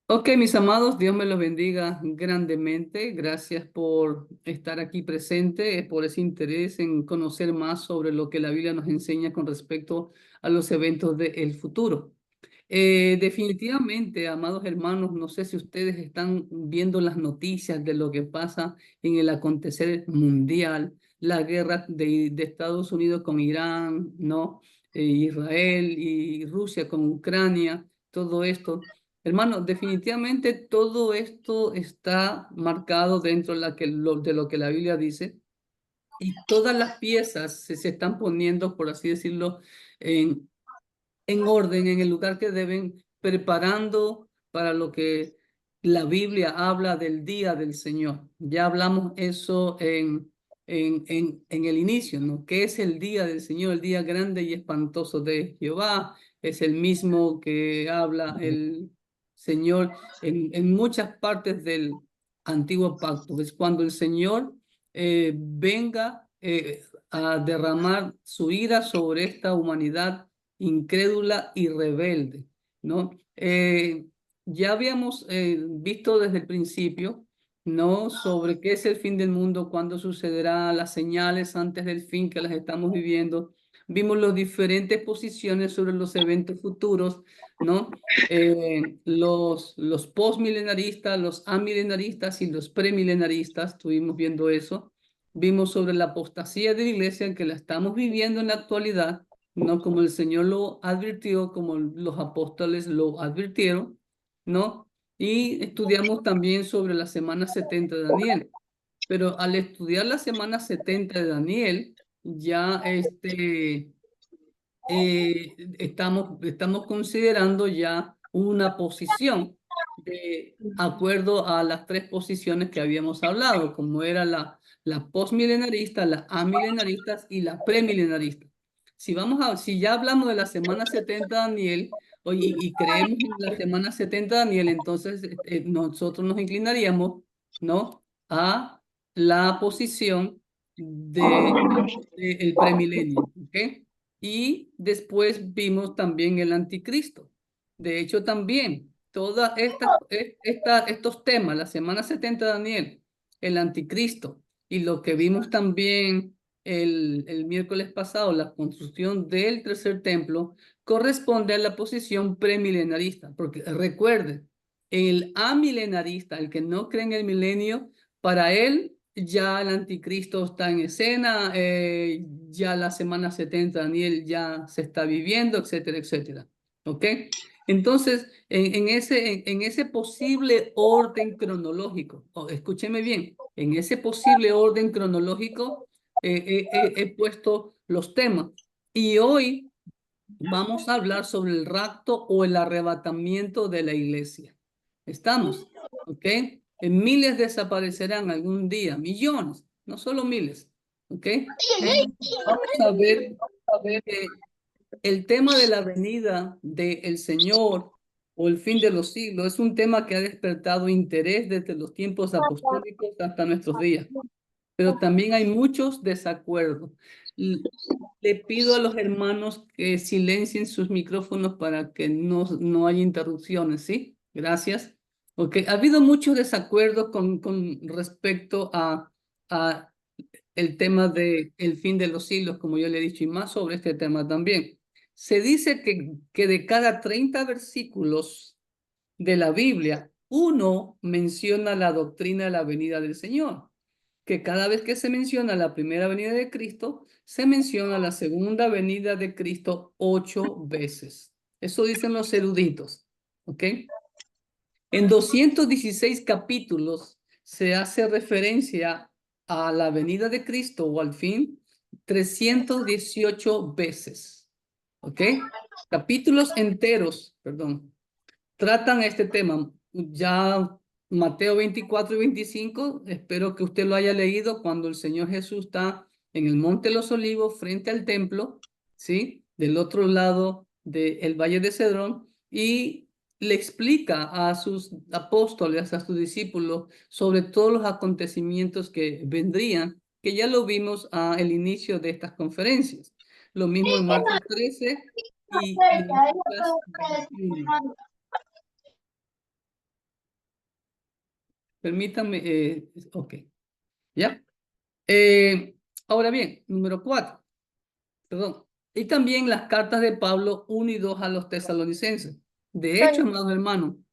Ok, mis amados, Dios me los bendiga grandemente. Gracias por estar aquí presente, por ese interés en conocer más sobre lo que la Biblia nos enseña con respecto a los eventos del futuro. Definitivamente, amados hermanos, no sé si ustedes están viendo las noticias de lo que pasa en el acontecer mundial, la guerra de Estados Unidos con Irán, ¿no? Israel y Rusia con Ucrania, todo esto. Hermano, definitivamente todo esto está marcado dentro de, de lo que la Biblia dice y todas las piezas se están poniendo, por así decirlo, en, en orden, en el lugar que deben, preparando para lo que la Biblia habla del día del Señor. Ya hablamos eso en el inicio, ¿no? ¿Qué es el día del Señor? El día grande y espantoso de Jehová. Es el mismo que habla el Señor en muchas partes del antiguo pacto. Es cuando el Señor venga a derramar su ira sobre esta humanidad incrédula y rebelde, ¿no? Ya habíamos visto desde el principio, ¿no? Sobre qué es el fin del mundo, cuándo sucederá, las señales antes del fin que las estamos viviendo. Vimos las diferentes posiciones sobre los eventos futuros, ¿no? Los postmilenaristas, los amilenaristas y los premilenaristas, estuvimos viendo eso. Vimos sobre la apostasía de la iglesia que la estamos viviendo en la actualidad, no como el Señor lo advirtió, como los apóstoles lo advirtieron, ¿no? Y estudiamos también sobre la semana 70 de Daniel. Pero al estudiar la semana 70 de Daniel, ya estamos considerando ya una posición de acuerdo a las tres posiciones que habíamos hablado, como era la postmilenarista, la amilenarista y la premilenarista. Si ya hablamos de la semana 70 de Daniel y creemos en la semana 70 de Daniel, entonces nosotros nos inclinaríamos, ¿no? A la posición de el premilenio, ¿ok? Y después vimos también el anticristo. De hecho, también todos estos temas, la semana 70 de Daniel, el anticristo, y lo que vimos también el miércoles pasado, la construcción del tercer templo, corresponde a la posición premilenarista, porque recuerden, el amilenarista, el que no cree en el milenio, para él ya el anticristo está en escena, ya la semana 70 Daniel ya se está viviendo, etcétera, etcétera. ¿Ok? Entonces, en ese posible orden cronológico, escúcheme bien, en ese posible orden cronológico he puesto los temas y hoy vamos a hablar sobre el rapto o el arrebatamiento de la iglesia. ¿Estamos? ¿Ok? Miles desaparecerán algún día, millones, no solo miles. ¿Ok? Vamos a ver el tema de la venida del Señor o el fin de los siglos es un tema que ha despertado interés desde los tiempos apostólicos hasta nuestros días, pero también hay muchos desacuerdos. L- Le pido a los hermanos que silencien sus micrófonos para que no haya interrupciones, ¿sí? Gracias. Ok, ha habido muchos desacuerdos con respecto a el tema de el fin de los siglos, como yo le he dicho, y más sobre este tema también. Se dice que de cada 30 versículos de la Biblia, uno menciona la doctrina de la venida del Señor, que cada vez que se menciona la primera venida de Cristo, se menciona la segunda venida de Cristo 8 veces. Eso dicen los eruditos, ¿ok? En 216 capítulos se hace referencia a la venida de Cristo o al fin 318 veces, ¿ok? Capítulos enteros, perdón, tratan este tema. Ya Mateo 24 y 25, espero que usted lo haya leído cuando el Señor Jesús está en el Monte de los Olivos frente al templo, ¿sí? Del otro lado del Valle de Cedrón y le explica a sus apóstoles, a sus discípulos, sobre todos los acontecimientos que vendrían, que ya lo vimos al inicio de estas conferencias. Lo mismo en Marcos 13 y en Lucas 21. Permítanme, ok, ¿ya? Ahora bien, número 4, perdón. Y también las cartas de Pablo 1 y 2 a los tesalonicenses. De hecho, amado hermano,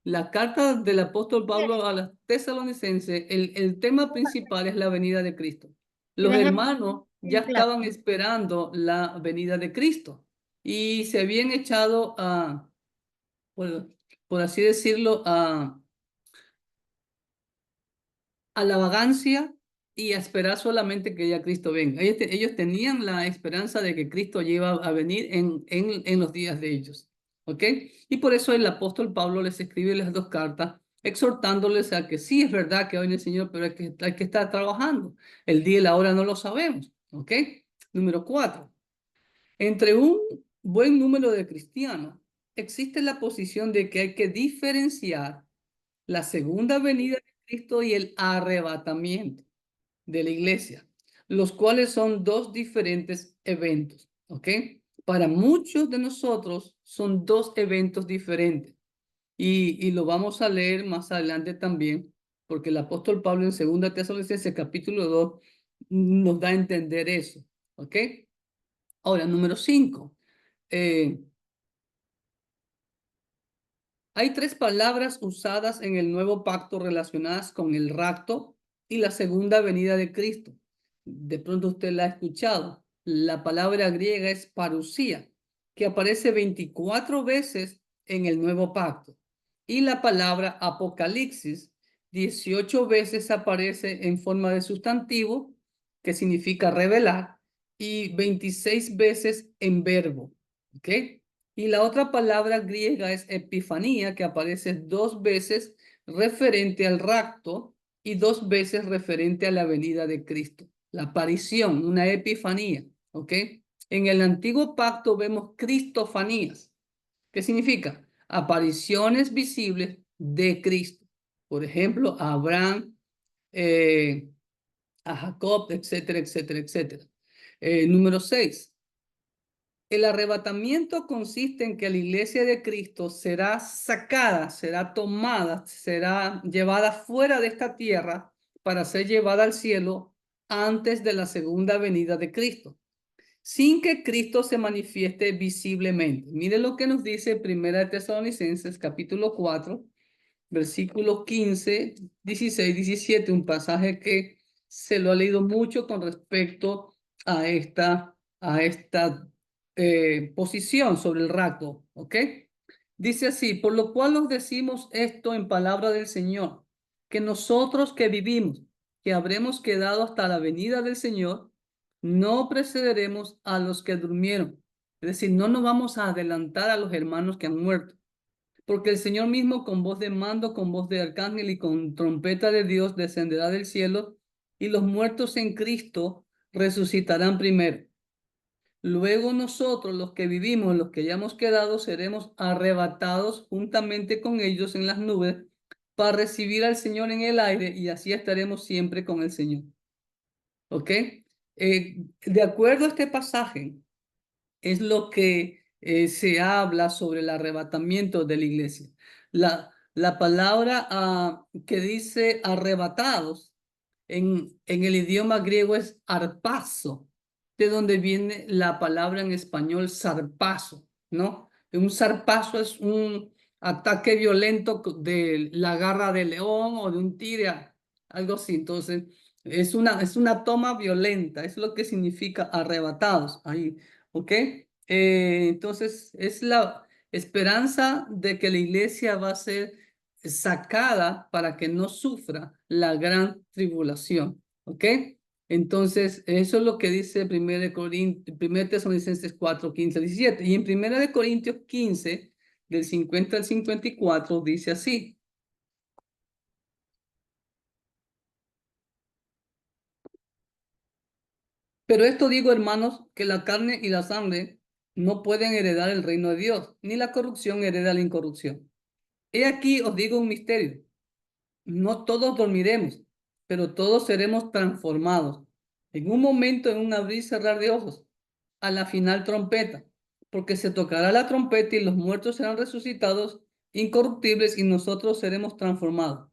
la carta del apóstol Pablo a los tesalonicenses, el tema principal es la venida de Cristo. Los hermanos ya estaban esperando la venida de Cristo y se habían echado a, por así decirlo, a la vagancia y a esperar solamente que ya Cristo venga. Ellos tenían la esperanza de que Cristo iba a venir en los días de ellos. ¿Ok? Y por eso el apóstol Pablo les escribe las dos cartas, exhortándoles a que sí, es verdad que hoy en el Señor, pero hay que estar trabajando. El día y la hora no lo sabemos. ¿Ok? Número 4. Entre un buen número de cristianos existe la posición de que hay que diferenciar la segunda venida de Cristo y el arrebatamiento de la iglesia, los cuales son dos diferentes eventos, ¿ok? Para muchos de nosotros son dos eventos diferentes y lo vamos a leer más adelante también, porque el apóstol Pablo en 2 Tesalonicenses capítulo 2 nos da a entender eso, ¿ok? Ahora, número 5. Hay tres palabras usadas en el nuevo pacto relacionadas con el rapto y la segunda venida de Cristo. De pronto usted la ha escuchado. La palabra griega es parusía, que aparece 24 veces en el nuevo pacto. Y la palabra apocalipsis, 18 veces aparece en forma de sustantivo, que significa revelar, y 26 veces en verbo. ¿Ok? Y la otra palabra griega es epifanía, que aparece dos veces referente al rapto y dos veces referente a la venida de Cristo. La aparición, una epifanía, ¿ok? En el antiguo pacto vemos cristofanías. ¿Qué significa? Apariciones visibles de Cristo. Por ejemplo, a Abraham, a Jacob, etcétera, etcétera, etcétera. Número 6. El arrebatamiento consiste en que la iglesia de Cristo será sacada, será tomada, será llevada fuera de esta tierra para ser llevada al cielo antes de la segunda venida de Cristo, sin que Cristo se manifieste visiblemente. Mire lo que nos dice Primera de Tesalonicenses, capítulo 4, versículos 15, 16, 17, un pasaje que se lo ha leído mucho con respecto a esta posición sobre el rapto, ¿ok? Dice así: por lo cual os decimos esto en palabra del Señor, que nosotros que vivimos, que habremos quedado hasta la venida del Señor, no precederemos a los que durmieron. Es decir, no nos vamos a adelantar a los hermanos que han muerto, porque el Señor mismo con voz de mando, con voz de arcángel y con trompeta de Dios descenderá del cielo, y los muertos en Cristo resucitarán primero. Luego nosotros, los que vivimos, los que hayamos quedado, seremos arrebatados juntamente con ellos en las nubes para recibir al Señor en el aire, y así estaremos siempre con el Señor. ¿Ok? De acuerdo a este pasaje, es lo que se habla sobre el arrebatamiento de la iglesia. La palabra que dice arrebatados en el idioma griego es arpazo, de donde viene la palabra en español zarpazo, ¿no? Un zarpazo es un ataque violento de la garra de león o de un tigre, algo así. Entonces, es una toma violenta, es lo que significa arrebatados ahí, ¿ok? Entonces, es la esperanza de que la iglesia va a ser sacada para que no sufra la gran tribulación, ¿ok? Entonces, eso es lo que dice 1 Tesalonicenses 4, 15, 17. Y en 1 Corintios 15, del 50 al 54, dice así: pero esto digo, hermanos, que la carne y la sangre no pueden heredar el reino de Dios, ni la corrupción hereda la incorrupción. He aquí os digo un misterio: no todos dormiremos, pero todos seremos transformados. En un momento, en un abrir y cerrar de ojos, a la final trompeta, porque se tocará la trompeta y los muertos serán resucitados incorruptibles y nosotros seremos transformados.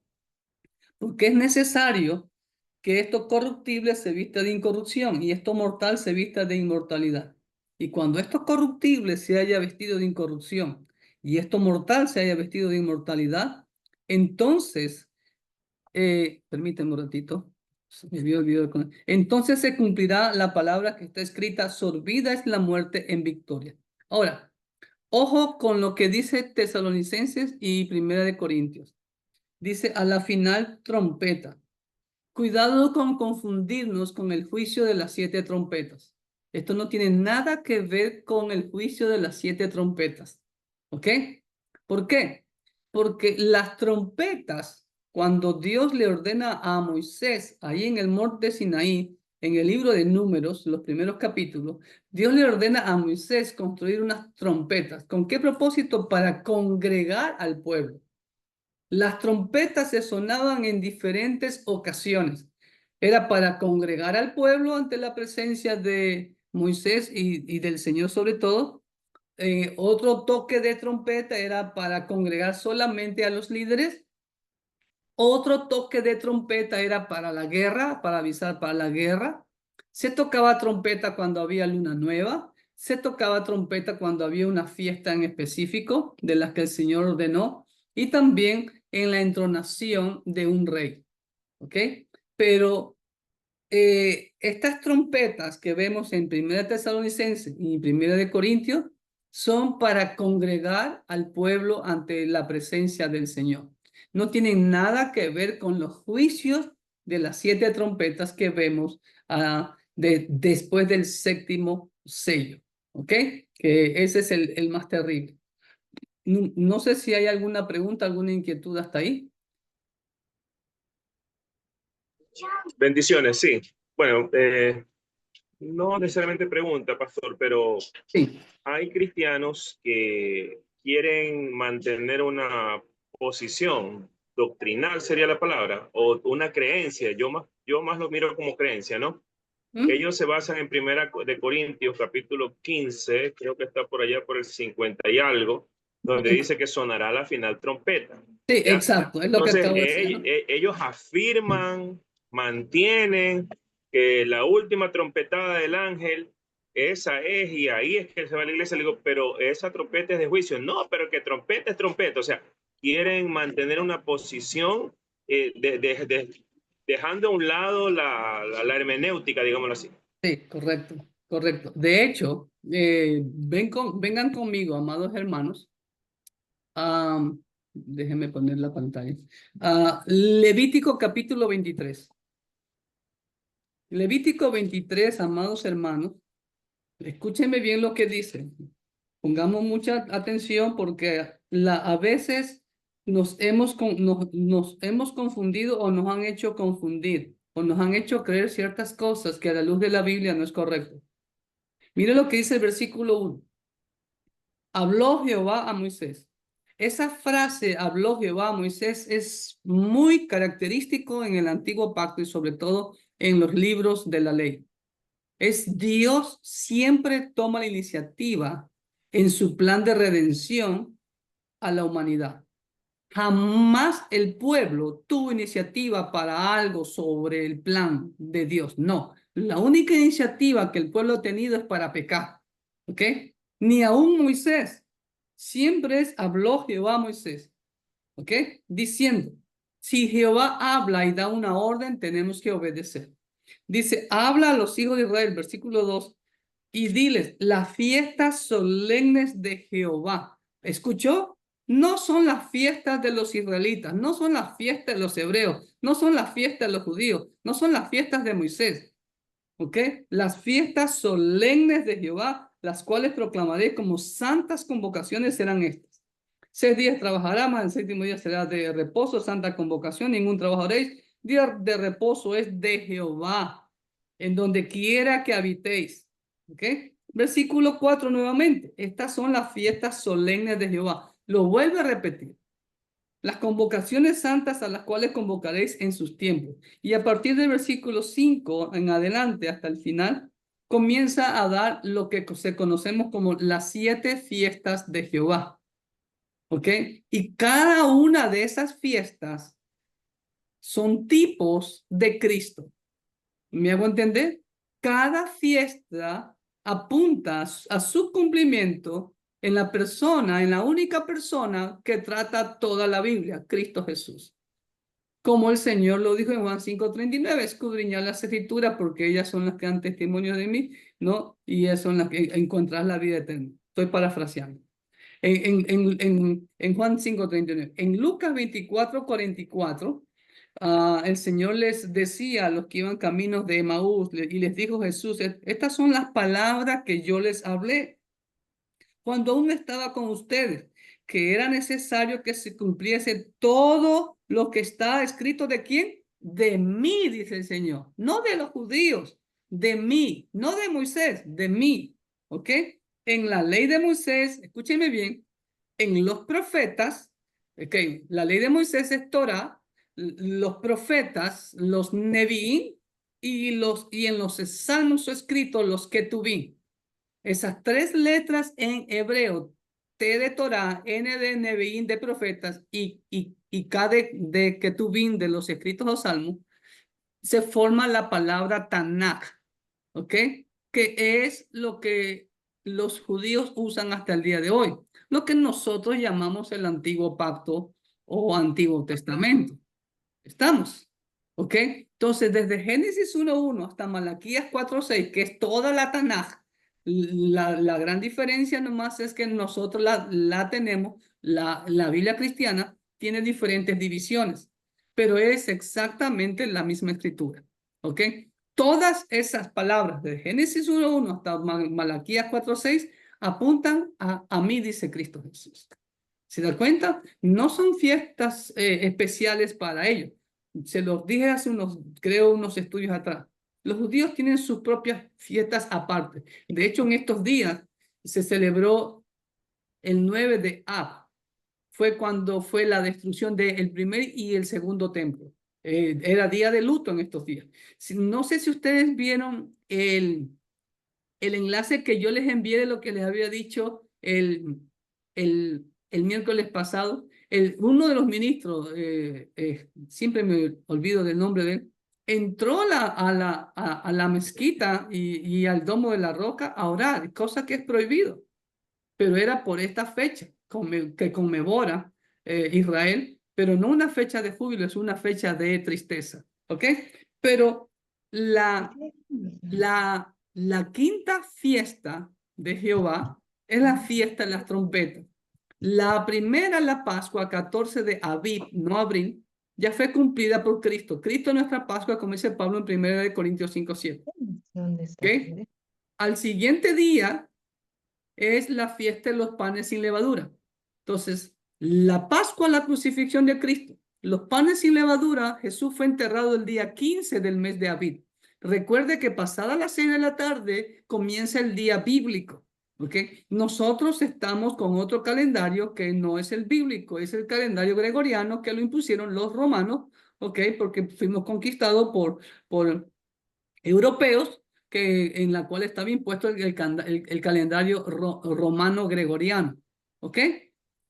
Porque es necesario que esto corruptible se vista de incorrupción y esto mortal se vista de inmortalidad. Y cuando esto corruptible se haya vestido de incorrupción y esto mortal se haya vestido de inmortalidad, entonces, permíteme un ratito, se me había olvidado entonces se cumplirá la palabra que está escrita: sorbida es la muerte en victoria. Ahora, ojo con lo que dice Tesalonicenses y Primera de Corintios. Dice, a la final trompeta. Cuidado con confundirnos con el juicio de las 7 trompetas. Esto no tiene nada que ver con el juicio de las 7 trompetas. ¿Ok? ¿Por qué? Porque las trompetas, cuando Dios le ordena a Moisés, ahí en el monte Sinaí, en el libro de Números, los primeros capítulos, Dios le ordena a Moisés construir unas trompetas. ¿Con qué propósito? Para congregar al pueblo. Las trompetas se sonaban en diferentes ocasiones. Era para congregar al pueblo ante la presencia de Moisés y del Señor sobre todo. Otro toque de trompeta era para congregar solamente a los líderes. Otro toque de trompeta era para la guerra, para avisar para la guerra. Se tocaba trompeta cuando había luna nueva. Se tocaba trompeta cuando había una fiesta en específico de las que el Señor ordenó. Y también en la entronación de un rey. ¿Ok? Pero estas trompetas que vemos en Primera Tesalonicenses y Primera de Corintios son para congregar al pueblo ante la presencia del Señor. No tienen nada que ver con los juicios de las 7 trompetas que vemos después del 7º sello. ¿Ok? Que ese es el más terrible. No sé si hay alguna pregunta, alguna inquietud hasta ahí. Bendiciones, sí. Bueno, no necesariamente pregunta, pastor, pero Sí. hay cristianos que quieren mantener una posición doctrinal, sería la palabra, o una creencia. Yo más lo miro como creencia, ¿no? ¿Mm? Ellos se basan en Primera de Corintios, capítulo 15, creo que está por allá por el 50 y algo, donde dice que sonará la final trompeta. Sí, ¿Ya? exacto, es lo que Entonces, acabo de decir, ¿no? ellos afirman, mantienen que la última trompetada del ángel, esa es, y ahí es que se va a la iglesia. Le digo, pero esa trompeta es de juicio. No, pero que trompeta es trompeta. O sea, quieren mantener una posición dejando a un lado la hermenéutica, digámoslo así. Sí, correcto, correcto. De hecho, vengan conmigo, amados hermanos. Déjenme poner la pantalla. Levítico capítulo 23. Levítico 23, amados hermanos. Escúchenme bien lo que dice. Pongamos mucha atención porque a veces nos hemos confundido o nos han hecho confundir o nos han hecho creer ciertas cosas que a la luz de la Biblia no es correcto. Mire lo que dice el versículo 1. Habló Jehová a Moisés. Esa frase, habló Jehová a Moisés, es muy característico en el antiguo pacto y sobre todo en los libros de la ley. Es Dios siempre toma la iniciativa en su plan de redención a la humanidad. Jamás el pueblo tuvo iniciativa para algo sobre el plan de Dios. No, la única iniciativa que el pueblo ha tenido es para pecar. ¿Ok? Ni aún Moisés. Siempre habló Jehová a Moisés. ¿Ok? Diciendo, si Jehová habla y da una orden, tenemos que obedecer. Dice, habla a los hijos de Israel, versículo 2, y diles, las fiestas solemnes de Jehová. ¿Escuchó? No son las fiestas de los israelitas, no son las fiestas de los hebreos, no son las fiestas de los judíos, no son las fiestas de Moisés. ¿Ok? Las fiestas solemnes de Jehová, las cuales proclamaré como santas convocaciones, serán estas. 6 días trabajará, mas el 7º día será de reposo, santa convocación, ningún trabajo haréis. Día de reposo es de Jehová, en donde quiera que habitéis. ¿Ok? Versículo 4 nuevamente. Estas son las fiestas solemnes de Jehová. Lo vuelve a repetir. Las convocaciones santas a las cuales convocaréis en sus tiempos. Y a partir del versículo 5 en adelante hasta el final, comienza a dar lo que se conocemos como las 7 fiestas de Jehová. ¿Ok? Y cada una de esas fiestas son tipos de Cristo. ¿Me hago entender? Cada fiesta apunta a su cumplimiento en la persona, en la única persona que trata toda la Biblia, Cristo Jesús. Como el Señor lo dijo en Juan 5:39, escudriñad las escrituras porque ellas son las que dan testimonio de mí, ¿no? Y ellas son las que encontrarás la vida eterna. Estoy parafraseando. En Juan 5:39. En Lucas 24:44, el Señor les decía a los que iban caminos de Emaús y les dijo Jesús, estas son las palabras que yo les hablé cuando aún estaba con ustedes, que era necesario que se cumpliese todo lo que está escrito ¿de quién? De mí, dice el Señor, no de los judíos, de mí, no de Moisés, de mí, ¿ok? En la ley de Moisés, escúcheme bien, en los profetas, ¿ok? La ley de Moisés es Torah, los profetas, los Nevi'im y en los salmos escritos los Ketubim. Esas tres letras en hebreo, T de Torah, N de Nevi'im de profetas y K de Ketubim de los escritos o salmos, se forma la palabra Tanakh, ¿ok? Que es lo que los judíos usan hasta el día de hoy, lo que nosotros llamamos el Antiguo Pacto o Antiguo Testamento. ¿Estamos? ¿Ok? Entonces, desde Génesis 1:1 hasta Malaquías 4:6, que es toda la Tanaj, la gran diferencia nomás es que nosotros la tenemos, la Biblia cristiana tiene diferentes divisiones, pero es exactamente la misma escritura. ¿Ok? Todas esas palabras, de Génesis 1:1 hasta Malaquías 4:6, apuntan a mí, dice Cristo Jesús. ¿Se da cuenta? No son fiestas especiales para ellos. Se los dije hace unos estudios atrás. Los judíos tienen sus propias fiestas aparte. De hecho, en estos días se celebró el 9 de Ab. Fue cuando fue la destrucción del primer y el segundo templo. Era día de luto en estos días. No sé si ustedes vieron el enlace que yo les envié de lo que les había dicho el miércoles pasado. Uno de los ministros, siempre me olvido del nombre de él, entró a la mezquita y al Domo de la Roca a orar, cosa que es prohibido, pero era por esta fecha que conmemora Israel, pero no una fecha de júbilo, es una fecha de tristeza, ¿ok? Pero la quinta fiesta de Jehová es la fiesta de las trompetas. La primera, la Pascua, 14 de Abib, no abril, ya fue cumplida por Cristo. Cristo es nuestra Pascua, como dice Pablo en 1 Corintios 5:7. ¿Okay? Al siguiente día es la fiesta de los panes sin levadura. Entonces, la Pascua, la crucifixión de Cristo. Los panes sin levadura, Jesús fue enterrado el día 15 del mes de Abib. Recuerde que pasada las 6 de la tarde comienza el día bíblico. ¿Okay? Nosotros estamos con otro calendario que no es el bíblico, es el calendario gregoriano que lo impusieron los romanos, ¿okay? Porque fuimos conquistados por europeos, en la cual estaba impuesto el calendario romano gregoriano, ¿ok?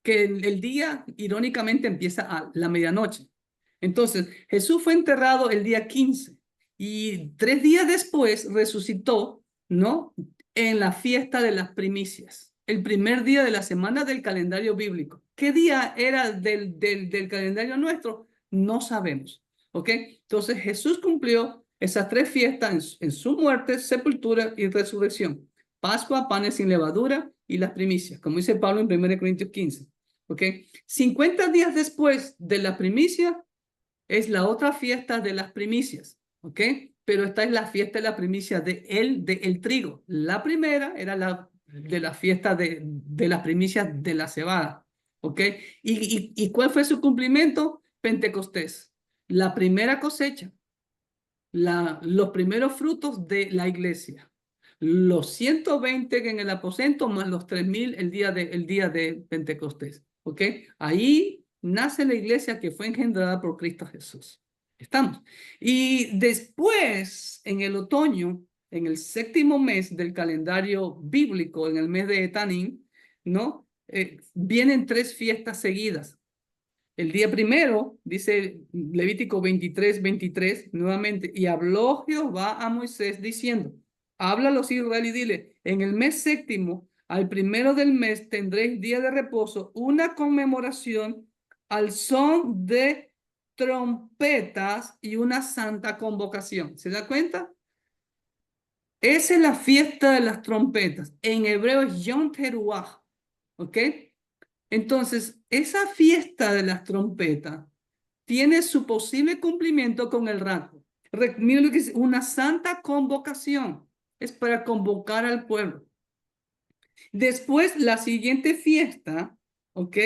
Que el día irónicamente empieza a la medianoche. Entonces, Jesús fue enterrado el día 15 y 3 días después resucitó, ¿no? En la fiesta de las primicias, el primer día de la semana del calendario bíblico. ¿Qué día era del calendario nuestro? No sabemos, ¿ok? Entonces, Jesús cumplió esas 3 fiestas en su muerte, sepultura y resurrección. Pascua, panes sin levadura y las primicias, como dice Pablo en 1 Corintios 15. ¿Ok? 50 días después de la primicia es la otra fiesta de las primicias. ¿Ok? Pero esta es la fiesta de la primicia del trigo. La primera era de la fiesta de las primicias de la cebada. ¿Ok? ¿Y cuál fue su cumplimiento? Pentecostés. La primera cosecha, los primeros frutos de la iglesia. Los 120 en el aposento más los 3,000 el día de Pentecostés. ¿Ok? Ahí nace la iglesia que fue engendrada por Cristo Jesús. ¿Estamos? Y después, en el otoño, en el 7º mes del calendario bíblico, en el mes de Etanín, ¿no? Vienen 3 fiestas seguidas. El día primero, dice Levítico 23, nuevamente, y habló Jehová a Moisés diciendo, habla a los israelíes y dile, en el mes séptimo, al primero del mes, tendréis día de reposo, una conmemoración al son de trompetas y una santa convocación. ¿Se da cuenta? Esa es la fiesta de las trompetas. En hebreo es Yom Teruah. ¿Ok? Entonces, esa fiesta de las trompetas tiene su posible cumplimiento con el rapto. Mira lo que es una santa convocación. Es para convocar al pueblo. Después, la siguiente fiesta, ¿ok?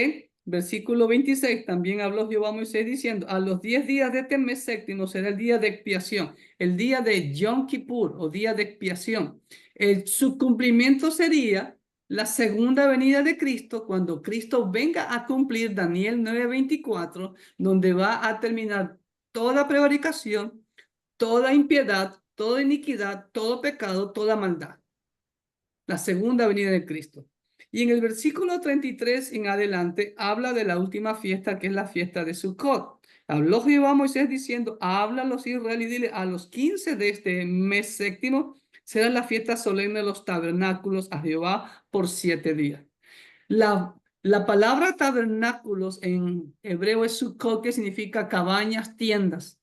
Versículo 26, también habló Jehová a Moisés diciendo, a los 10 días de este mes séptimo será el día de expiación, el día de Yom Kippur o día de expiación. Su cumplimiento sería la segunda venida de Cristo, cuando Cristo venga a cumplir Daniel 9:24, donde va a terminar toda prevaricación, toda impiedad, toda iniquidad, todo pecado, toda maldad. La segunda venida de Cristo. Y en el versículo 33 en adelante habla de la última fiesta, que es la fiesta de Sukkot. Habló Jehová a Moisés diciendo, habla a los israelíes y dile, a los 15 de este mes séptimo será la fiesta solemne de los tabernáculos a Jehová por 7 días. La palabra tabernáculos en hebreo es Sukkot, que significa cabañas, tiendas.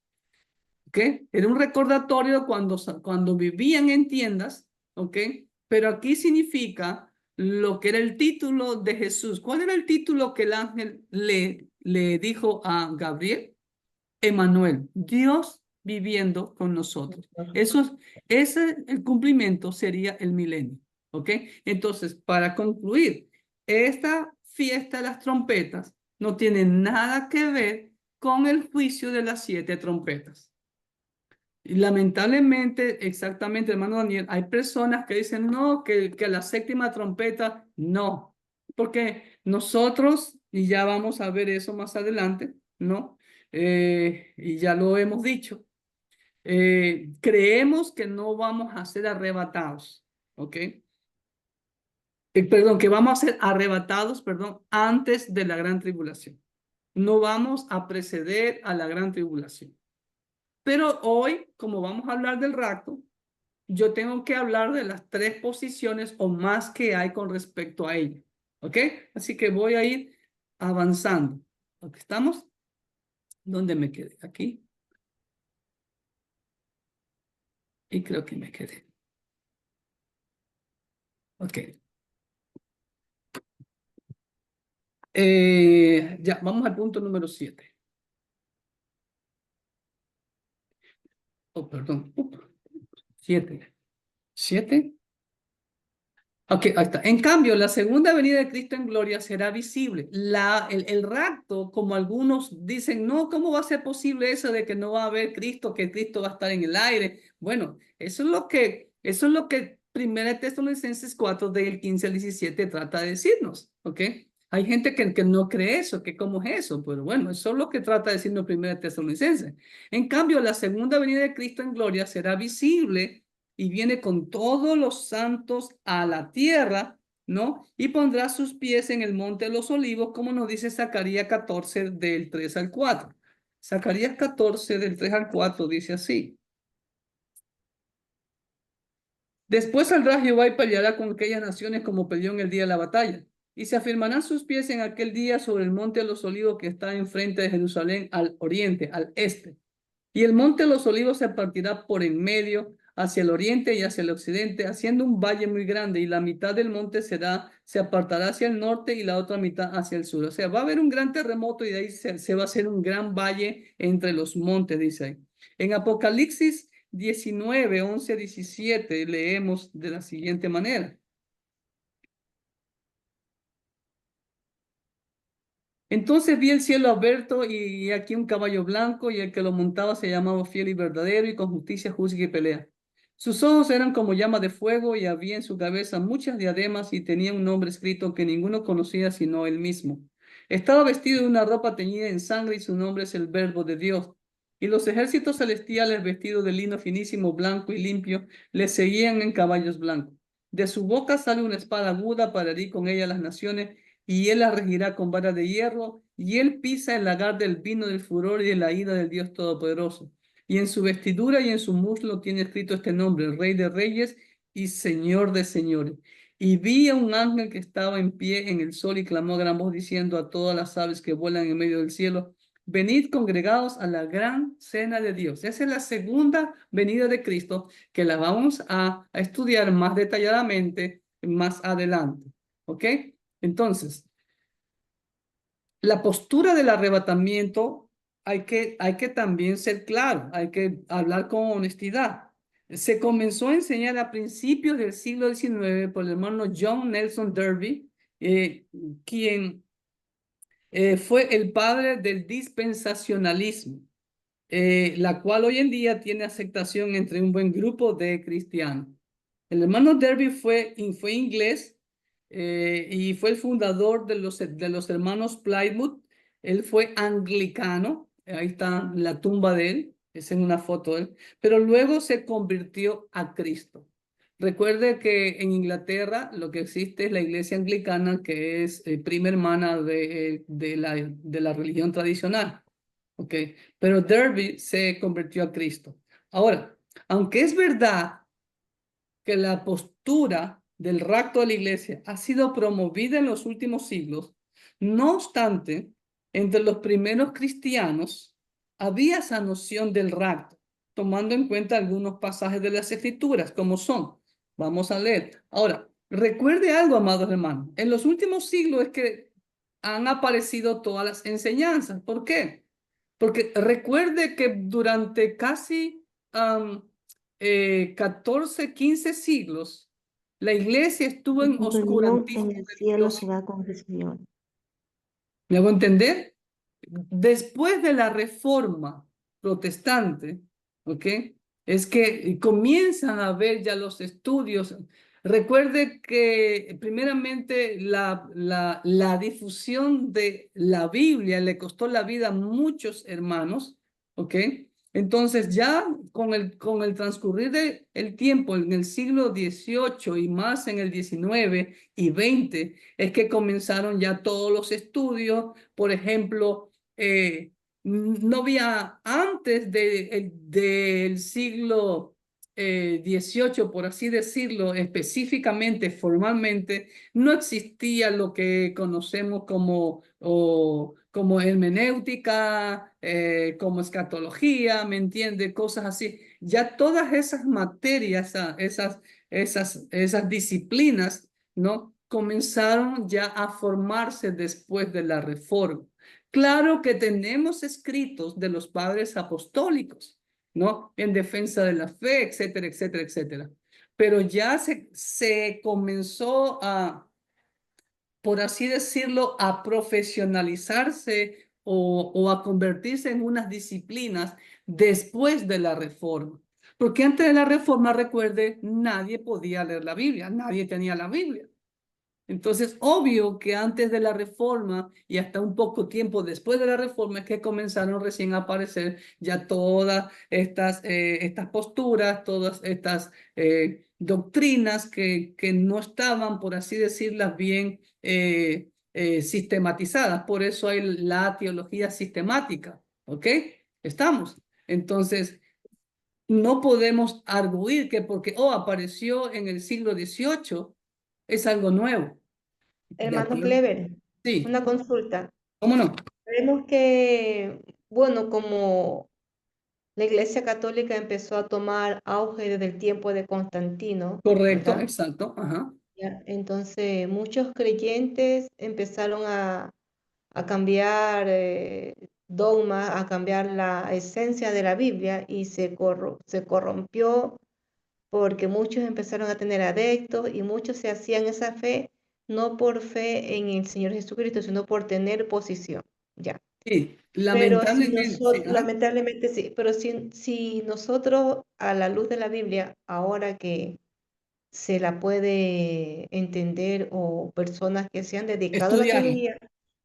¿Ok? Era un recordatorio cuando vivían en tiendas, ¿ok? Pero aquí significa lo que era el título de Jesús. ¿Cuál era el título que el ángel le dijo a Gabriel? Emanuel, Dios viviendo con nosotros. El cumplimiento sería el milenio, ¿ok? Entonces, para concluir, esta fiesta de las trompetas no tiene nada que ver con el juicio de las 7 trompetas. Y lamentablemente, exactamente, hermano Daniel, hay personas que dicen, no, que la séptima trompeta, no, porque nosotros, y ya vamos a ver eso más adelante, ¿no? Y ya lo hemos dicho, creemos que no vamos a ser arrebatados, ¿ok? Perdón, que vamos a ser arrebatados, perdón, antes de la gran tribulación. No vamos a preceder a la gran tribulación. Pero hoy, como vamos a hablar del rapto, yo tengo que hablar de las 3 posiciones o más que hay con respecto a ella. ¿Ok? Así que voy a ir avanzando. ¿Ok? ¿Estamos? ¿Dónde me quedé? Aquí. Y creo que me quedé. Ok. Ya, vamos al punto número 7. Oh, perdón. 7. 7. Ok, ahí está. En cambio, la segunda venida de Cristo en gloria será visible. El rapto, como algunos dicen, no, ¿cómo va a ser posible eso de que no va a haber Cristo, que Cristo va a estar en el aire? Bueno, eso es lo que 1 Tesalonicenses 4, del 15 al 17 trata de decirnos, ¿ok? Hay gente que no cree eso, que cómo es eso, pero bueno, eso es lo que trata de decirnos 1 Tesalonicenses. En cambio, la segunda venida de Cristo en gloria será visible y viene con todos los santos a la tierra, ¿no? Y pondrá sus pies en el monte de los olivos, como nos dice Zacarías 14, del 3 al 4. Zacarías 14, del 3 al 4, dice así. Después saldrá Jehová y peleará con aquellas naciones como peleó en el día de la batalla. Y se afirmarán sus pies en aquel día sobre el monte de los olivos que está enfrente de Jerusalén al oriente, al este. Y el monte de los olivos se partirá por en medio hacia el oriente y hacia el occidente, haciendo un valle muy grande, y la mitad del monte se apartará hacia el norte y la otra mitad hacia el sur. O sea, va a haber un gran terremoto y de ahí se va a hacer un gran valle entre los montes, dice ahí. En Apocalipsis 19, 11, 17 leemos de la siguiente manera. Entonces vi el cielo abierto y aquí un caballo blanco, y el que lo montaba se llamaba Fiel y Verdadero, y con justicia juzga y pelea. Sus ojos eran como llamas de fuego, y había en su cabeza muchas diademas, y tenía un nombre escrito que ninguno conocía sino él mismo. Estaba vestido de una ropa teñida en sangre, y su nombre es el Verbo de Dios. Y los ejércitos celestiales, vestidos de lino finísimo, blanco y limpio, le seguían en caballos blancos. De su boca sale una espada aguda para herir con ella las naciones, y él la regirá con vara de hierro, y él pisa el lagar del vino del furor y de la ira del Dios Todopoderoso. Y en su vestidura y en su muslo tiene escrito este nombre, el Rey de Reyes y Señor de Señores. Y vi a un ángel que estaba en pie en el sol y clamó a gran voz diciendo a todas las aves que vuelan en medio del cielo, venid congregados a la gran cena de Dios. Esa es la segunda venida de Cristo que la vamos a estudiar más detalladamente más adelante. ¿Ok? Entonces, la postura del arrebatamiento hay que también ser claro, hay que hablar con honestidad. Se comenzó a enseñar a principios del siglo XIX por el hermano John Nelson Darby, quien fue el padre del dispensacionalismo, la cual hoy en día tiene aceptación entre un buen grupo de cristianos. El hermano Derby fue inglés y fue el fundador de los hermanos Plymouth. Él fue anglicano, ahí está la tumba de él, es en una foto de él, pero luego se convirtió a Cristo. Recuerde que en Inglaterra lo que existe es la iglesia anglicana, que es prima hermana de la religión tradicional. ¿Ok? Pero Derby se convirtió a Cristo. Ahora, aunque es verdad que la postura del rapto de la iglesia ha sido promovida en los últimos siglos, no obstante, entre los primeros cristianos había esa noción del rapto, tomando en cuenta algunos pasajes de las escrituras, como son. Vamos a leer. Ahora, recuerde algo, amados hermanos, en los últimos siglos es que han aparecido todas las enseñanzas. ¿Por qué? Porque recuerde que durante casi 14, 15 siglos, la iglesia estuvo Y en tu reunión oscurantismo en el cielo religioso. será confesión. ¿Me hago entender? Después de la reforma protestante, ¿ok? Es que comienzan a ver ya los estudios. Recuerde que primeramente la difusión de la Biblia le costó la vida a muchos hermanos, ¿ok? Entonces ya con el transcurrir del tiempo en el siglo XVIII y más en el XIX y XX, es que comenzaron ya todos los estudios. Por ejemplo, no había antes del siglo XVIII, por así decirlo, específicamente, formalmente, no existía lo que conocemos como hermenéutica, como escatología, ¿me entiende? Cosas así. Ya todas esas materias, esas disciplinas, ¿no? Comenzaron ya a formarse después de la reforma. Claro que tenemos escritos de los padres apostólicos, ¿no? En defensa de la fe, etcétera, etcétera, etcétera. Pero ya se comenzó por así decirlo, a profesionalizarse o a convertirse en unas disciplinas después de la reforma. Porque antes de la reforma, recuerde, nadie podía leer la Biblia, nadie tenía la Biblia. Entonces, obvio que antes de la reforma y hasta un poco tiempo después de la reforma es que comenzaron recién a aparecer ya todas estas posturas, todas estas doctrinas que no estaban, por así decirlas, bien sistematizadas. Por eso hay la teología sistemática, ¿ok? Estamos. Entonces, no podemos arguir que porque, apareció en el siglo XVIII, es algo nuevo. ¿De Hermano acuerdo? Clever, Sí, una consulta. ¿cómo no? Vemos que, bueno, como la Iglesia Católica empezó a tomar auge desde el tiempo de Constantino, Correcto, ¿verdad? exacto, ajá. Ya, entonces, muchos creyentes empezaron a cambiar dogmas, a cambiar la esencia de la Biblia y se corrompió porque muchos empezaron a tener adeptos y muchos se hacían esa fe no por fe en el Señor Jesucristo, sino por tener posición. Ya. Sí, Pero si lamentablemente, sí, nosotros, ajá. lamentablemente sí, pero si nosotros a la luz de la Biblia, ahora que se la puede entender o personas que se han dedicado a la Estudiarlo. teología,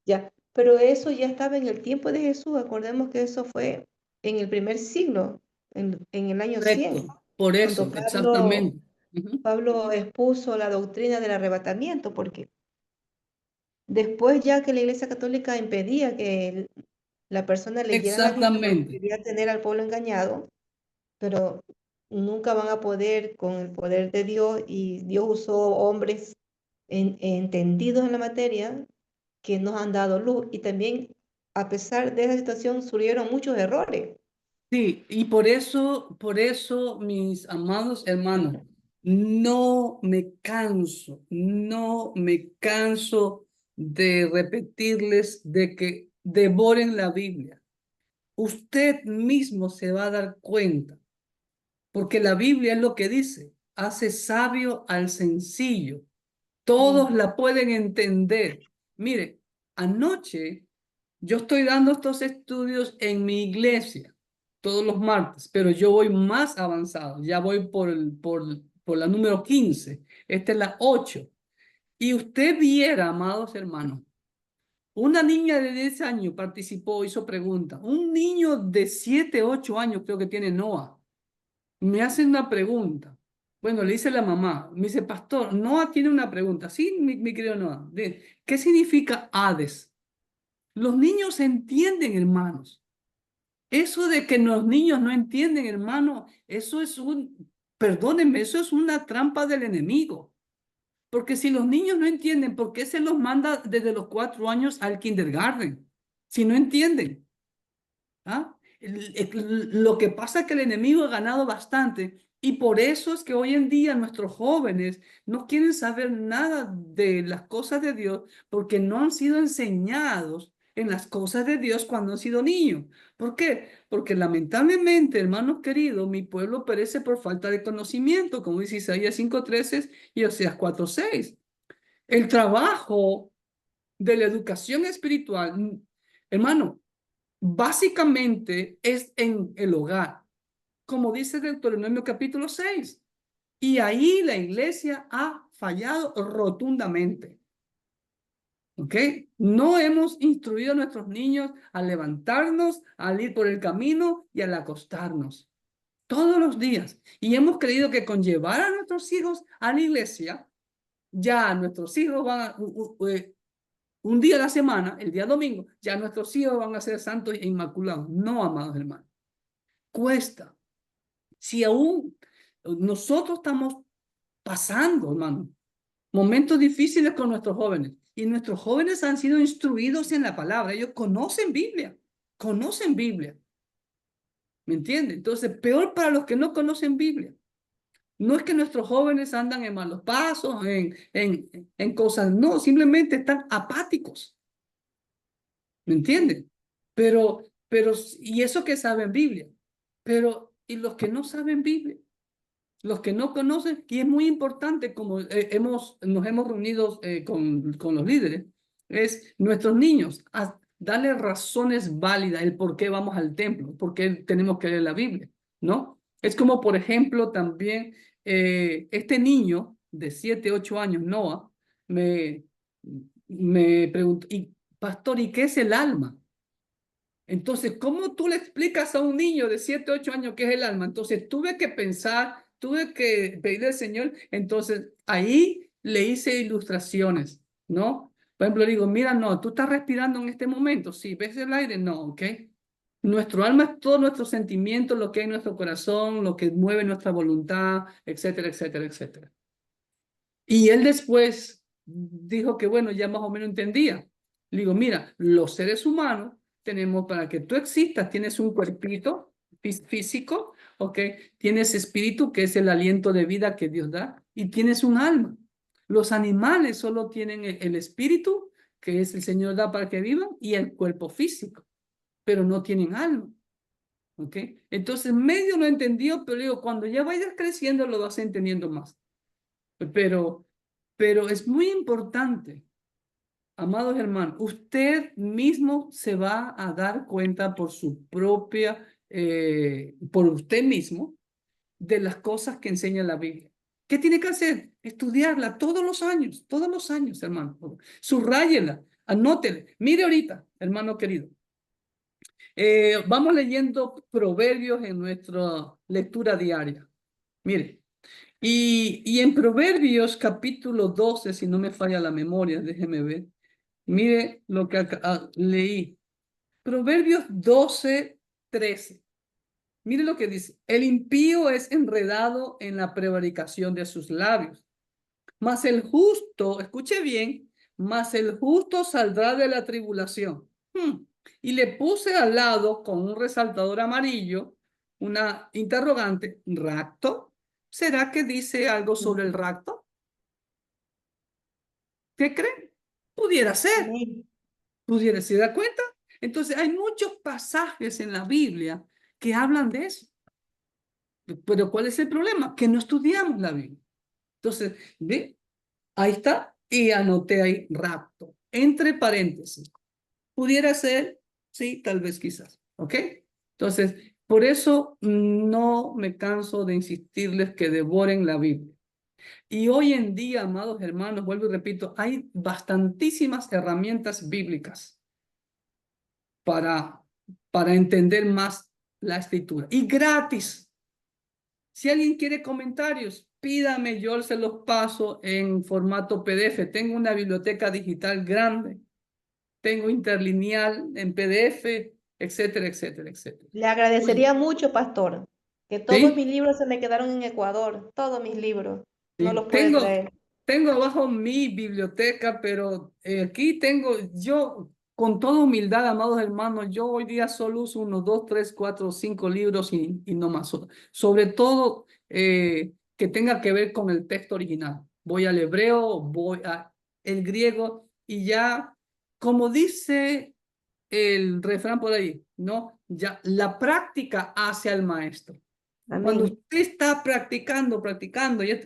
ya, pero eso ya estaba en el tiempo de Jesús, acordemos que eso fue en el primer siglo, en el año 100 Correcto, por cuando eso, exactamente. Ujú. Pablo expuso la doctrina del arrebatamiento, porque Después ya que la Iglesia Católica impedía que la persona leyera la Biblia porque Exactamente. quería tener al pueblo engañado, pero nunca van a poder con el poder de Dios, y Dios usó hombres entendidos en la materia que nos han dado luz, y también a pesar de esa situación surgieron muchos errores. Sí, y por eso, mis amados hermanos, no me canso de repetirles de que devoren la Biblia. Usted mismo se va a dar cuenta, porque la Biblia es lo que dice, hace sabio al sencillo. Todos Sí. la pueden entender. Mire, anoche yo estoy dando estos estudios en mi iglesia todos los martes, pero yo voy más avanzado. Ya voy por la número 15. Esta es la 8. Y usted viera, amados hermanos, una niña de 10 años participó, hizo preguntas. Un niño de 7, 8 años, creo que tiene Noah, me hacen una pregunta. Bueno, le dice la mamá, me dice, pastor, Noah tiene una pregunta. Sí, mi querido Noah. ¿Qué significa Hades? Los niños entienden, hermanos. Eso de que los niños no entienden, hermano, perdónenme, eso es una trampa del enemigo. Porque si los niños no entienden, ¿por qué se los manda desde los 4 años al kindergarten? Si no entienden. ¿Ah? Lo que pasa es que el enemigo ha ganado bastante, y por eso es que hoy en día nuestros jóvenes no quieren saber nada de las cosas de Dios, porque no han sido enseñados en las cosas de Dios cuando han sido niños. ¿Por qué? Porque lamentablemente, hermanos queridos, mi pueblo perece por falta de conocimiento, como dice Isaías 5:13 y Oseas 4:6. El trabajo de la educación espiritual, hermano, básicamente es en el hogar, como dice Deuteronomio capítulo 6. Y ahí la iglesia ha fallado rotundamente. ¿Ok? No hemos instruido a nuestros niños a levantarnos, al ir por el camino y al acostarnos todos los días. Y hemos creído que con llevar a nuestros hijos a la iglesia, ya nuestros hijos van a, un día a la semana, el día domingo, ya nuestros hijos van a ser santos e inmaculados. No, amados hermanos. Cuesta. Si aún nosotros estamos pasando, hermano, momentos difíciles con nuestros jóvenes, y nuestros jóvenes han sido instruidos en la palabra, ellos conocen Biblia, ¿me entienden? Entonces, peor para los que no conocen Biblia. No es que nuestros jóvenes andan en malos pasos, en cosas, no, simplemente están apáticos, ¿me entienden? Y eso que saben Biblia, ¿y los que no saben Biblia? Los que no conocen, y es muy importante, como nos hemos reunido con los líderes, es nuestros niños, darle razones válidas, el por qué vamos al templo, por qué tenemos que leer la Biblia, ¿no? Es como, por ejemplo, también este niño de 7, 8 años, Noah, me, me preguntó, pastor, ¿y qué es el alma? Entonces, ¿cómo tú le explicas a un niño de 7, 8 años qué es el alma? Entonces, tuve que pensar, tuve que pedirle al Señor. Entonces, ahí le hice ilustraciones, ¿no? Por ejemplo, le digo, mira, no, tú estás respirando en este momento. Sí, ¿ves el aire? No, ¿ok? Nuestro alma es todo nuestro sentimiento, lo que hay en nuestro corazón, lo que mueve nuestra voluntad, etcétera, etcétera, etcétera. Y él después dijo que, bueno, ya más o menos entendía. Le digo, mira, los seres humanos tenemos, para que tú existas, tienes un cuerpito físico, ¿ok? Tienes espíritu, que es el aliento de vida que Dios da, y tienes un alma. Los animales solo tienen el espíritu, que es el Señor da para que vivan, y el cuerpo físico, pero no tienen alma, ¿ok? Entonces, medio lo entendió, pero le digo, cuando ya vayas creciendo, lo vas entendiendo más. Pero, pero es muy importante, amados hermanos, usted mismo se va a dar cuenta por su propia, por usted mismo, de las cosas que enseña la Biblia. ¿Qué tiene que hacer? Estudiarla todos los años, hermano. Subrayela, anótela. Mire ahorita, hermano querido. Vamos leyendo proverbios en nuestra lectura diaria. Mire. Y en Proverbios capítulo 12, si no me falla la memoria, déjeme ver. Mire lo que leí. Proverbios 12:13. Mire lo que dice. El impío es enredado en la prevaricación de sus labios. Mas el justo, escuche bien, mas el justo saldrá de la tribulación. Y le puse al lado con un resaltador amarillo una interrogante, ¿rapto? ¿Será que dice algo sobre el rapto? ¿Qué creen? Pudiera ser, Amén. pudiera, ¿se da cuenta? Entonces hay muchos pasajes en la Biblia que hablan de eso. Pero ¿cuál es el problema? Que no estudiamos la Biblia. Entonces, ve, ahí está, y anoté ahí rapto, entre paréntesis. Pudiera ser, sí, tal vez quizás, ¿ok? Entonces, por eso no me canso de insistirles que devoren la Biblia. Y hoy en día, amados hermanos, vuelvo y repito, hay bastantísimas herramientas bíblicas para, para entender más la escritura. Y gratis. Si alguien quiere comentarios, pídame, yo se los paso en formato PDF. Tengo una biblioteca digital grande, tengo interlineal en PDF, etcétera, etcétera, etcétera. Le agradecería mucho, pastor, que todos mis ¿Sí? libros se me quedaron en Ecuador, todos mis libros. No Sí. los puede traer. Tengo abajo mi biblioteca, pero aquí tengo, yo, con toda humildad, amados hermanos, yo hoy día solo uso 1, 2, 3, 4, 5 libros y no más. Sobre todo que tenga que ver con el texto original. Voy al hebreo, voy al griego y ya, como dice el refrán por ahí, ¿no? Ya la práctica hace al maestro. Cuando Amén. usted está practicando,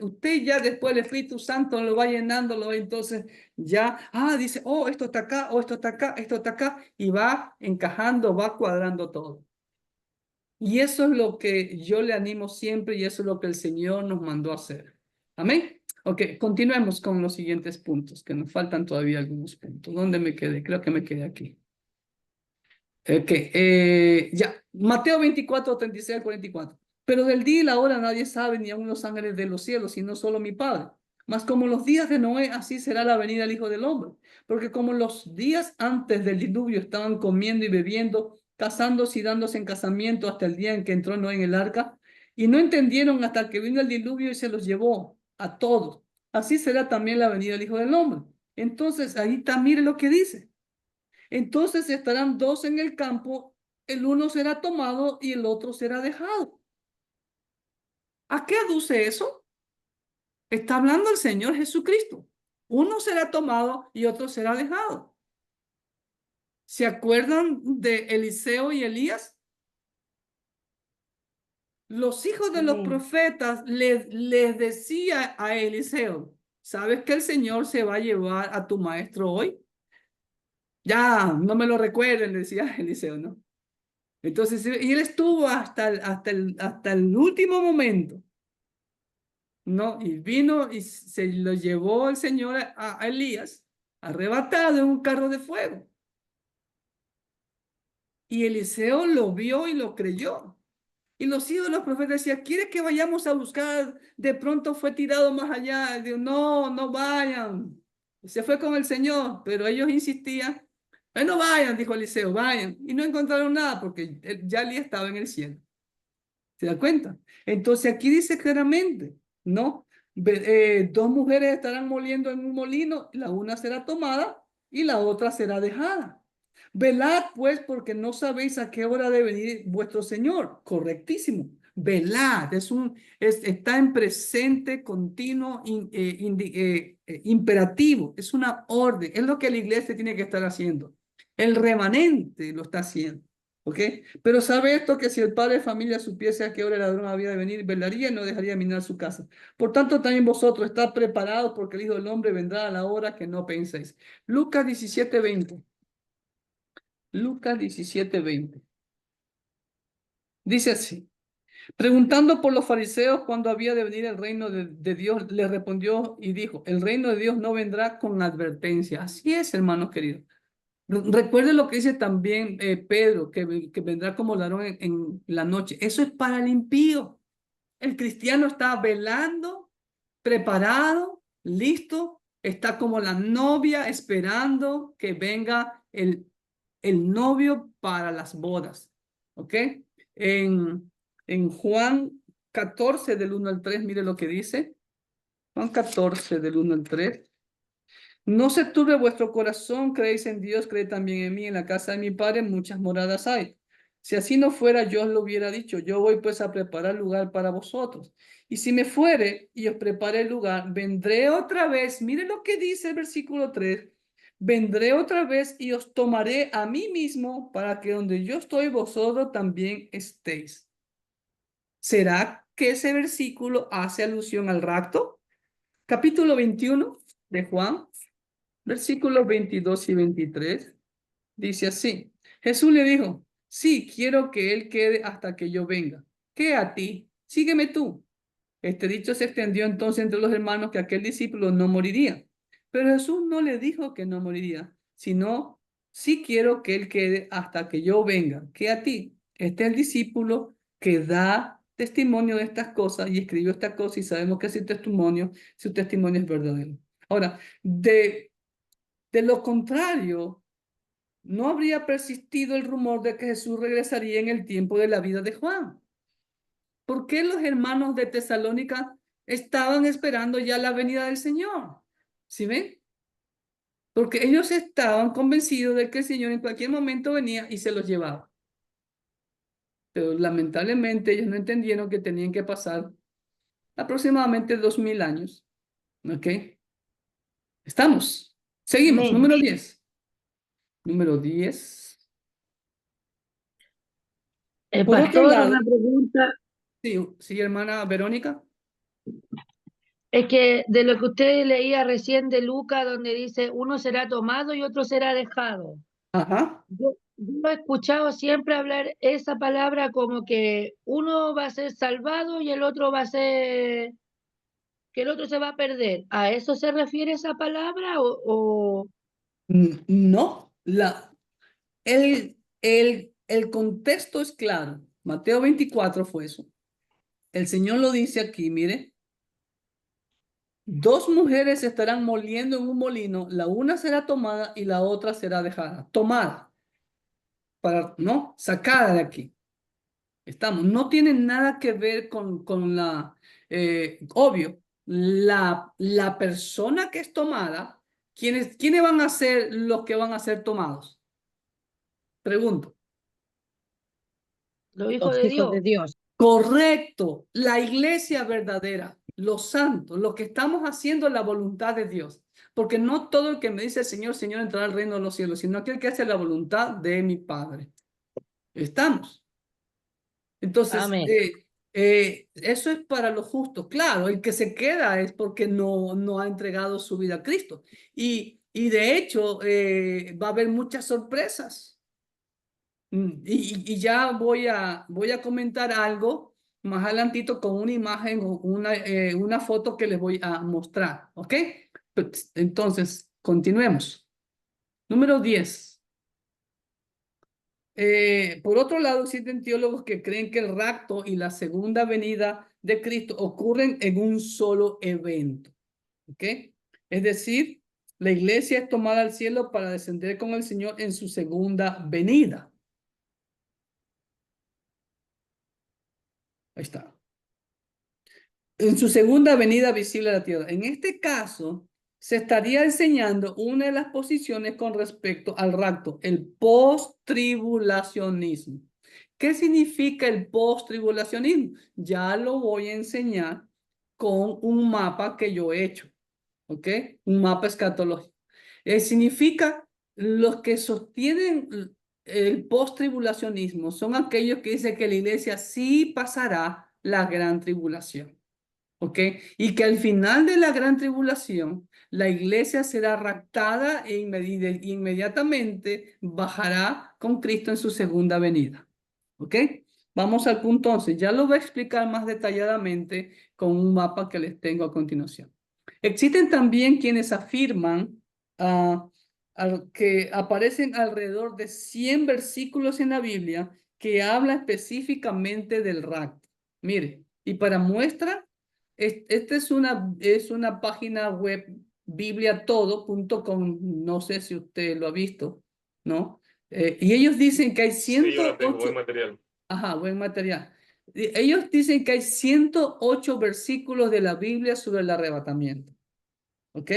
usted ya después el Espíritu Santo lo va llenando, entonces ya, dice, oh, esto está acá, oh, esto está acá, esto está acá, y va encajando, va cuadrando todo. Y eso es lo que yo le animo siempre y eso es lo que el Señor nos mandó a hacer. Amén. Ok, continuemos con los siguientes puntos, que nos faltan todavía algunos puntos. ¿Dónde me quedé? Creo que me quedé aquí. Ok, ya, Mateo 24:36-44. Pero del día y la hora nadie sabe, ni aun los ángeles de los cielos, sino solo mi Padre. Mas como los días de Noé, así será la venida del Hijo del Hombre. Porque como los días antes del diluvio estaban comiendo y bebiendo, casándose y dándose en casamiento hasta el día en que entró Noé en el arca, y no entendieron hasta que vino el diluvio y se los llevó a todos. Así será también la venida del Hijo del Hombre. Entonces, ahí está, mire lo que dice. Entonces estarán dos en el campo, el uno será tomado y el otro será dejado. ¿A qué aduce eso? Está hablando el Señor Jesucristo. Uno será tomado y otro será dejado. ¿Se acuerdan de Eliseo y Elías? Los hijos de los Amén. profetas les decía a Eliseo, ¿sabes que el Señor se va a llevar a tu maestro hoy? Ya, no me lo recuerden, decía Eliseo, ¿no? Entonces, y él estuvo hasta el último momento, ¿no? Y vino y se lo llevó el Señor a Elías, arrebatado en un carro de fuego. Y Eliseo lo vio y lo creyó. Y los hijos de los profetas decían, ¿quiere que vayamos a buscar? De pronto fue tirado más allá. Dijo, no, no vayan. Se fue con el Señor, pero ellos insistían. No vayan, dijo Eliseo, vayan. Y no encontraron nada porque ya Elías estaba en el cielo. ¿Se da cuenta? Entonces aquí dice claramente, ¿no? Dos mujeres estarán moliendo en un molino, la una será tomada y la otra será dejada. Velad pues porque no sabéis a qué hora debe venir vuestro Señor. Correctísimo. Velad, está en presente continuo imperativo, es una orden, es lo que la iglesia tiene que estar haciendo. El remanente lo está haciendo. ¿Ok? Pero sabe esto que si el padre de familia supiese a qué hora el ladrón había de venir, velaría y no dejaría minar su casa. Por tanto, también vosotros estad preparados porque el Hijo del Hombre vendrá a la hora que no penséis. Lucas 17:20. Lucas 17:20. Dice así. Preguntando por los fariseos cuándo había de venir el reino de Dios, le respondió y dijo, el reino de Dios no vendrá con advertencia. Así es, hermanos queridos. Recuerde lo que dice también Pedro, que vendrá como ladrón en la noche. Eso es para el impío. El cristiano está velando, preparado, listo, está como la novia esperando que venga el novio para las bodas. ¿Ok? En Juan 14 del 1 al 3, mire lo que dice. Juan 14 del 1 al 3. No se turbe vuestro corazón, creéis en Dios, creed también en mí. En la casa de mi padre muchas moradas hay. Si así no fuera, yo os lo hubiera dicho. Yo voy pues a preparar lugar para vosotros. Y si me fuere y os prepare el lugar, vendré otra vez. Mire lo que dice el versículo 3. Vendré otra vez y os tomaré a mí mismo para que donde yo estoy, vosotros también estéis. ¿Será que ese versículo hace alusión al rapto? Capítulo 21 de Juan. Versículos 22 y 23, dice así. Jesús le dijo, sí, quiero que él quede hasta que yo venga. ¿Qué a ti? Sígueme tú. Este dicho se extendió entonces entre los hermanos que aquel discípulo no moriría. Pero Jesús no le dijo que no moriría, sino, sí quiero que él quede hasta que yo venga. ¿Qué a ti? Este es el discípulo que da testimonio de estas cosas y escribió estas cosas y sabemos que su testimonio es verdadero. Ahora, de lo contrario, no habría persistido el rumor de que Jesús regresaría en el tiempo de la vida de Juan. ¿Por qué los hermanos de Tesalónica estaban esperando ya la venida del Señor? ¿Sí ven? Porque ellos estaban convencidos de que el Señor en cualquier momento venía y se los llevaba. Pero lamentablemente ellos no entendieron que tenían que pasar aproximadamente 2000 años. ¿Ok? Estamos. Seguimos. Amén. Número 10. Número 10. Por otro Pastor, lado, una pregunta. sí, hermana Verónica. Es que de lo que usted leía recién de Lucas, donde dice uno será tomado y otro será dejado. Ajá. Yo he escuchado siempre hablar esa palabra como que uno va a ser salvado y el otro va a ser, que el otro se va a perder. ¿A eso se refiere esa palabra o No, el contexto es claro. Mateo 24 fue eso. El Señor lo dice aquí, mire. Dos mujeres estarán moliendo en un molino, la una será tomada y la otra será dejada. Tomada, para, ¿no? Sacada de aquí. Estamos, no tiene nada que ver con obvio, la persona que es tomada, ¿quiénes van a ser los que van a ser tomados? Pregunto. los hijos Los de hijos de Dios? Dios. Correcto, la iglesia verdadera, los santos, los que estamos haciendo la voluntad de Dios. Porque no todo el que me dice Señor, Señor entrará al reino de los cielos, sino aquel que hace la voluntad de mi Padre. Estamos. Entonces, Amén. eso es para los justos. Claro, el que se queda es porque no ha entregado su vida a Cristo. Y de hecho, va a haber muchas sorpresas. Y ya voy a comentar algo más adelantito con una imagen o una foto que les voy a mostrar. ¿Ok? Pues, entonces, continuemos. Número 10. Por otro lado, existen teólogos que creen que el rapto y la segunda venida de Cristo ocurren en un solo evento. ¿Ok? Es decir, la iglesia es tomada al cielo para descender con el Señor en su segunda venida. Ahí está. En su segunda venida visible a la tierra. En este caso, se estaría enseñando una de las posiciones con respecto al rapto, el post-tribulacionismo. ¿Qué significa el post-tribulacionismo? Ya lo voy a enseñar con un mapa que yo he hecho, ¿ok? Un mapa escatológico. Significa los que sostienen el post-tribulacionismo son aquellos que dicen que la iglesia sí pasará la gran tribulación. ¿Ok? Y que al final de la gran tribulación, la iglesia será raptada e inmediatamente bajará con Cristo en su segunda venida. ¿Ok? Vamos al punto 11. Ya lo voy a explicar más detalladamente con un mapa que les tengo a continuación. Existen también quienes afirman que aparecen alrededor de 100 versículos en la Biblia que habla específicamente del rapto. Mire, y para muestra, esta es una página web bibliatodo.com, no sé si usted lo ha visto, ¿no? Y ellos dicen que hay Sí, yo la tengo, buen 108, material. ajá, buen material. Ellos dicen que hay 108 versículos de la Biblia sobre el arrebatamiento, ¿ok?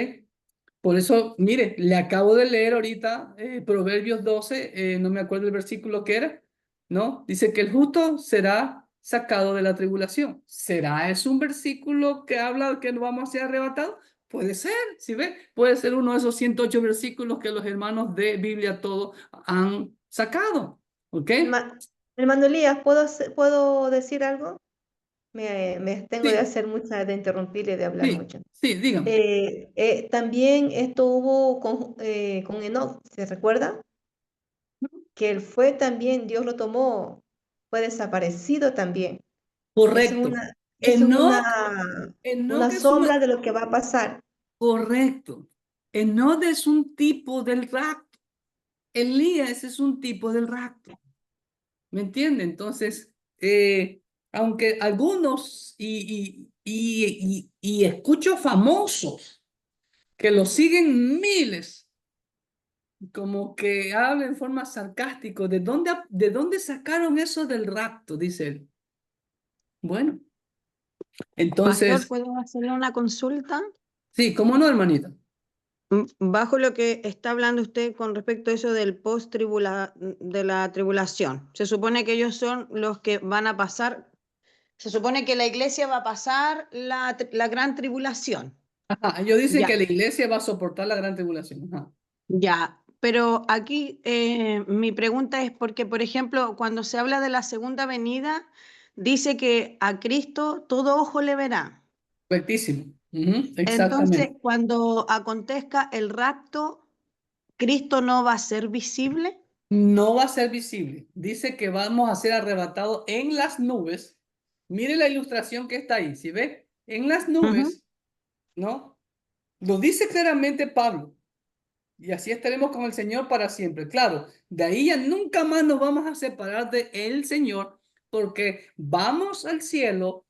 Por eso, mire, le acabo de leer ahorita Proverbios 12, no me acuerdo el versículo que era, ¿no? Dice que el justo será sacado de la tribulación. ¿Será es un versículo que habla de que no vamos a ser arrebatados? Puede ser, ¿sí ve? Puede ser uno de esos 108 versículos que los hermanos de Biblia todo han sacado, ¿ok? Hermano Elías, ¿puedo decir algo? Tengo de Sí, hacer mucha, de interrumpir y de hablar sí, mucho. sí, dígame. También esto hubo con Enoch, ¿se recuerda? Que él fue también, Dios lo tomó, fue desaparecido también. Eso es Correcto. una, eso es Enoch, Enoch una es un, sombra de lo que va a pasar. correcto. Enod es un tipo del rapto. Elías es un tipo del rapto. ¿Me entiende? Entonces, aunque algunos y escucho famosos que lo siguen miles, como que hablan en forma sarcástica, de dónde sacaron eso del rapto? Dice él. Bueno, Pastor, entonces, ¿puedo hacerle una consulta? sí, ¿cómo no, hermanita? Bajo lo que está hablando usted con respecto a eso del de la tribulación, se supone que ellos son los que van a pasar, se supone que la iglesia va a pasar la gran tribulación. Ajá, ellos dicen Ya, que la iglesia va a soportar la gran tribulación. Ajá. ya. Pero aquí mi pregunta es porque, por ejemplo, cuando se habla de la segunda venida, dice que a Cristo todo ojo le verá. Correctísimo. Ujú, Entonces, exactamente. cuando acontezca el rapto, ¿Cristo no va a ser visible? No va a ser visible. Dice que vamos a ser arrebatados en las nubes. Mire la ilustración que está ahí, ¿sí ve? En las Ujú. nubes, ¿no? Lo dice claramente Pablo. Y así estaremos con el Señor para siempre. Claro, de ahí ya nunca más nos vamos a separar de el Señor, porque vamos al cielo.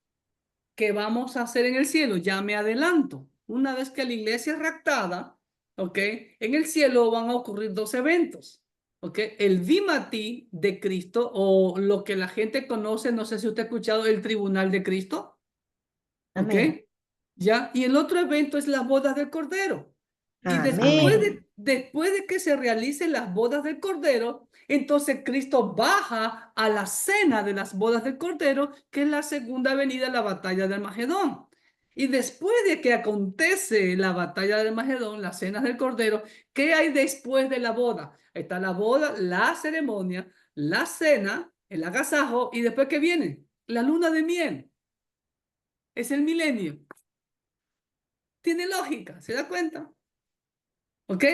¿Qué vamos a hacer en el cielo? Ya me adelanto. Una vez que la iglesia es raptada, ¿ok? En el cielo van a ocurrir dos eventos, ¿ok? El Vimati de Cristo, o lo que la gente conoce, no sé si usted ha escuchado, el tribunal de Cristo, ¿ok? Amén. ¿Ya? Y el otro evento es las bodas del Cordero. Y Amén. después de que se realicen las bodas del Cordero, entonces Cristo baja a la cena de las bodas del Cordero, que es la segunda venida, la batalla del Magedón. Y después de que acontece la batalla del Magedón, las cenas del Cordero, ¿qué hay después de la boda? Está la boda, la ceremonia, la cena, el agasajo, y después ¿qué viene? La luna de miel. Es el milenio. Tiene lógica, ¿se da cuenta? ¿Ok?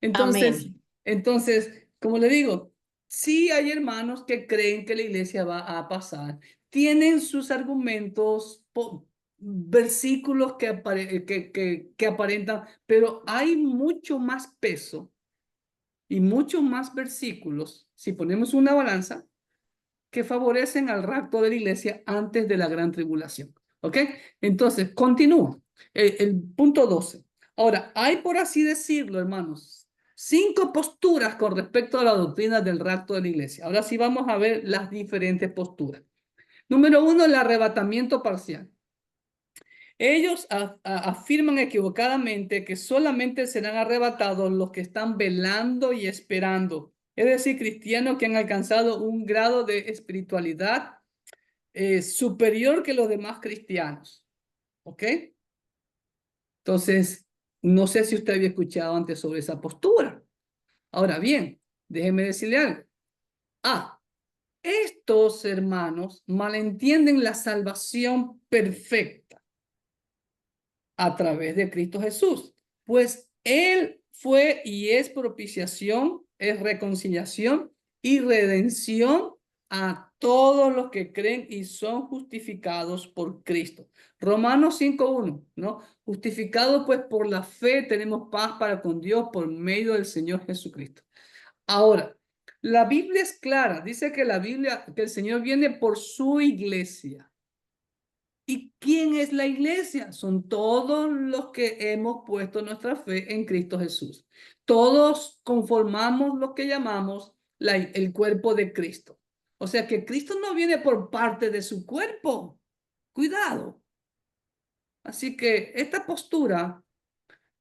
Entonces, Amén. entonces, como le digo, sí hay hermanos que creen que la iglesia va a pasar. Tienen sus argumentos, versículos que aparentan, pero hay mucho más peso y muchos más versículos, si ponemos una balanza, que favorecen al rapto de la iglesia antes de la gran tribulación. ¿Ok? Entonces, continúa. El punto 12. Ahora, hay, por así decirlo, hermanos, 5 posturas con respecto a la doctrina del rapto de la iglesia. Ahora sí vamos a ver las diferentes posturas. Número 1, el arrebatamiento parcial. Ellos afirman equivocadamente que solamente serán arrebatados los que están velando y esperando. Es decir, cristianos que han alcanzado un grado de espiritualidad superior que los demás cristianos. ¿Ok? Entonces, no sé si usted había escuchado antes sobre esa postura. Ahora bien, déjeme decirle algo. Estos hermanos malentienden la salvación perfecta a través de Cristo Jesús, pues Él fue y es propiciación, es reconciliación y redención a todos los que creen y son justificados por Cristo. Romanos 5:1, ¿no? Justificados pues por la fe tenemos paz para con Dios por medio del Señor Jesucristo. Ahora, la Biblia es clara, dice que que el Señor viene por su iglesia. ¿Y quién es la iglesia? Son todos los que hemos puesto nuestra fe en Cristo Jesús. Todos conformamos lo que llamamos el cuerpo de Cristo. O sea que Cristo no viene por parte de su cuerpo. Cuidado. Así que esta postura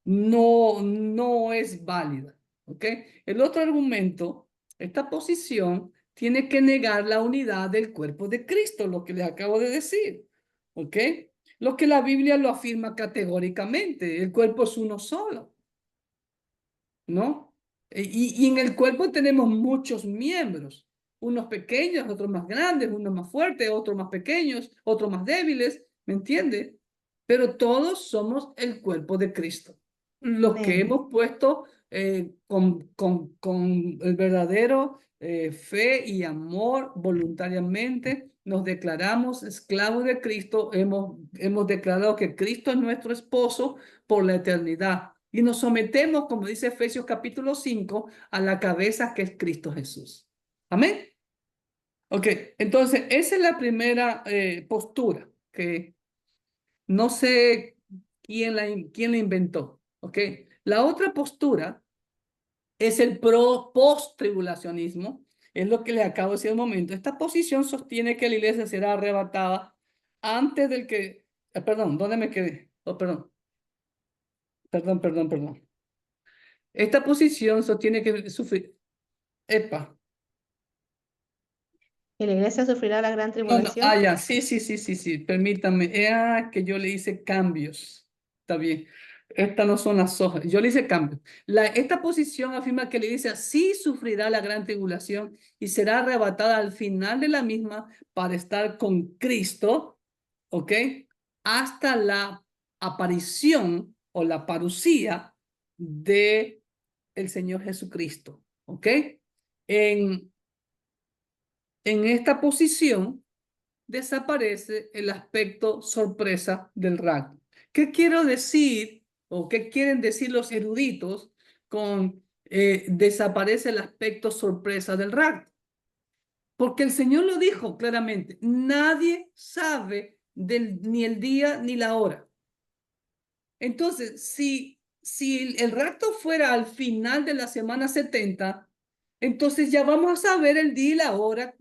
no es válida. ¿Ok? El otro argumento, esta posición tiene que negar la unidad del cuerpo de Cristo, lo que les acabo de decir. ¿Ok? Lo que la Biblia lo afirma categóricamente. El cuerpo es uno solo. ¿No? Y en el cuerpo tenemos muchos miembros. Unos pequeños, otros más grandes, unos más fuertes, otros más pequeños, otros más débiles. ¿Me entiende? Pero todos somos el cuerpo de Cristo. Los que Amén. hemos puesto con el verdadero fe y amor voluntariamente, nos declaramos esclavos de Cristo, hemos declarado que Cristo es nuestro esposo por la eternidad y nos sometemos, como dice Efesios capítulo 5, a la cabeza que es Cristo Jesús. Amén. Ok, entonces esa es la primera postura que no sé quién la inventó. Ok, la otra postura es el post-tribulacionismo, es lo que les acabo de decir un momento. Esta posición sostiene que la iglesia será arrebatada antes del que, perdón, ¿dónde me quedé? Oh, perdón. Esta posición sostiene que sufrir, epa, ¿Y la iglesia sufrirá la gran no, tribulación? ya, sí, permítame, que yo le hice cambios, está bien, estas no son las hojas, yo le hice cambios. Esta posición afirma que la iglesia sí sufrirá la gran tribulación y será arrebatada al final de la misma para estar con Cristo, ¿ok? Hasta la aparición o la parucía de el Señor Jesucristo, ¿ok? En, en esta posición desaparece el aspecto sorpresa del rapto. ¿Qué quiero decir o qué quieren decir los eruditos con desaparece el aspecto sorpresa del rapto? Porque el Señor lo dijo claramente, nadie sabe ni el día ni la hora. Entonces, si el rapto fuera al final de la semana 70, entonces ya vamos a saber el día y la hora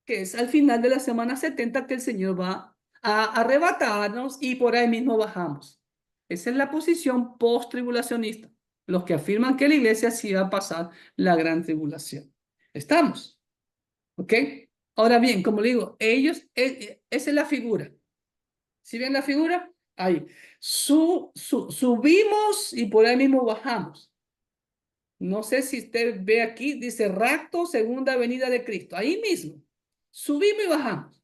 que es al final de la semana 70 que el Señor va a arrebatarnos y por ahí mismo bajamos. Esa es la posición post-tribulacionista, los que afirman que la iglesia sí va a pasar la gran tribulación. ¿Estamos? ¿Ok? Ahora bien, como le digo, esa es la figura. ¿Sí ven la figura? Ahí. Subimos y por ahí mismo bajamos. No sé si usted ve aquí, dice rapto, segunda venida de Cristo. Ahí mismo. Subimos y bajamos.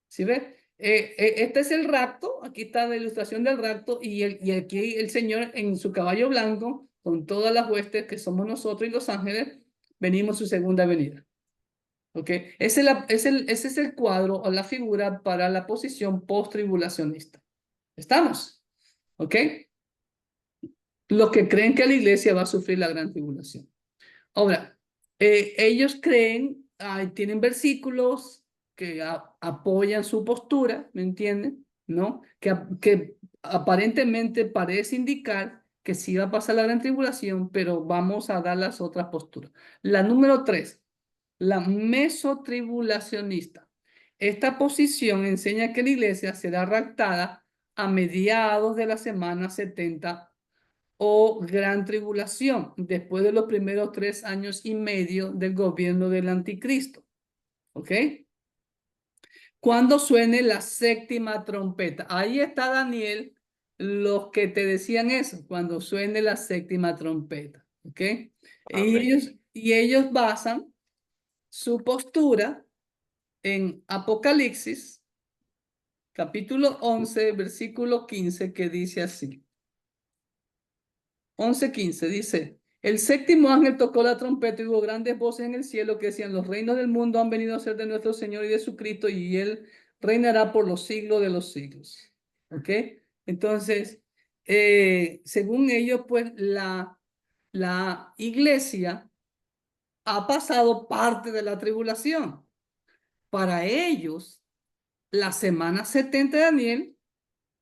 ¿Sí ve? Este es el rapto. Aquí está la ilustración del rapto. Y aquí el Señor en su caballo blanco, con todas las huestes que somos nosotros y los ángeles, venimos su segunda venida. ¿Ok? Ese es el cuadro o la figura para la posición post-tribulacionista. ¿Estamos? ¿Ok? Los que creen que la iglesia va a sufrir la gran tribulación. Ahora, ellos creen, tienen versículos que apoyan su postura, ¿me entienden? ¿No? Que aparentemente parece indicar que sí va a pasar la gran tribulación, pero vamos a dar las otras posturas. La número 3, la mesotribulacionista. Esta posición enseña que la iglesia será raptada a mediados de la semana 70 o gran tribulación, después de los primeros 3 años y medio del gobierno del anticristo. ¿Ok? Cuando suene la séptima trompeta. Ahí está Daniel, los que te decían eso, cuando suene la séptima trompeta. ¿Ok? Y ellos basan su postura en Apocalipsis, capítulo 11, versículo 15, que dice así. 11:15 dice, el séptimo ángel tocó la trompeta y hubo grandes voces en el cielo que decían, los reinos del mundo han venido a ser de nuestro Señor y de su Cristo y él reinará por los siglos de los siglos. ¿Ok? Entonces, según ellos, pues la iglesia ha pasado parte de la tribulación. Para ellos, la semana 70 de Daniel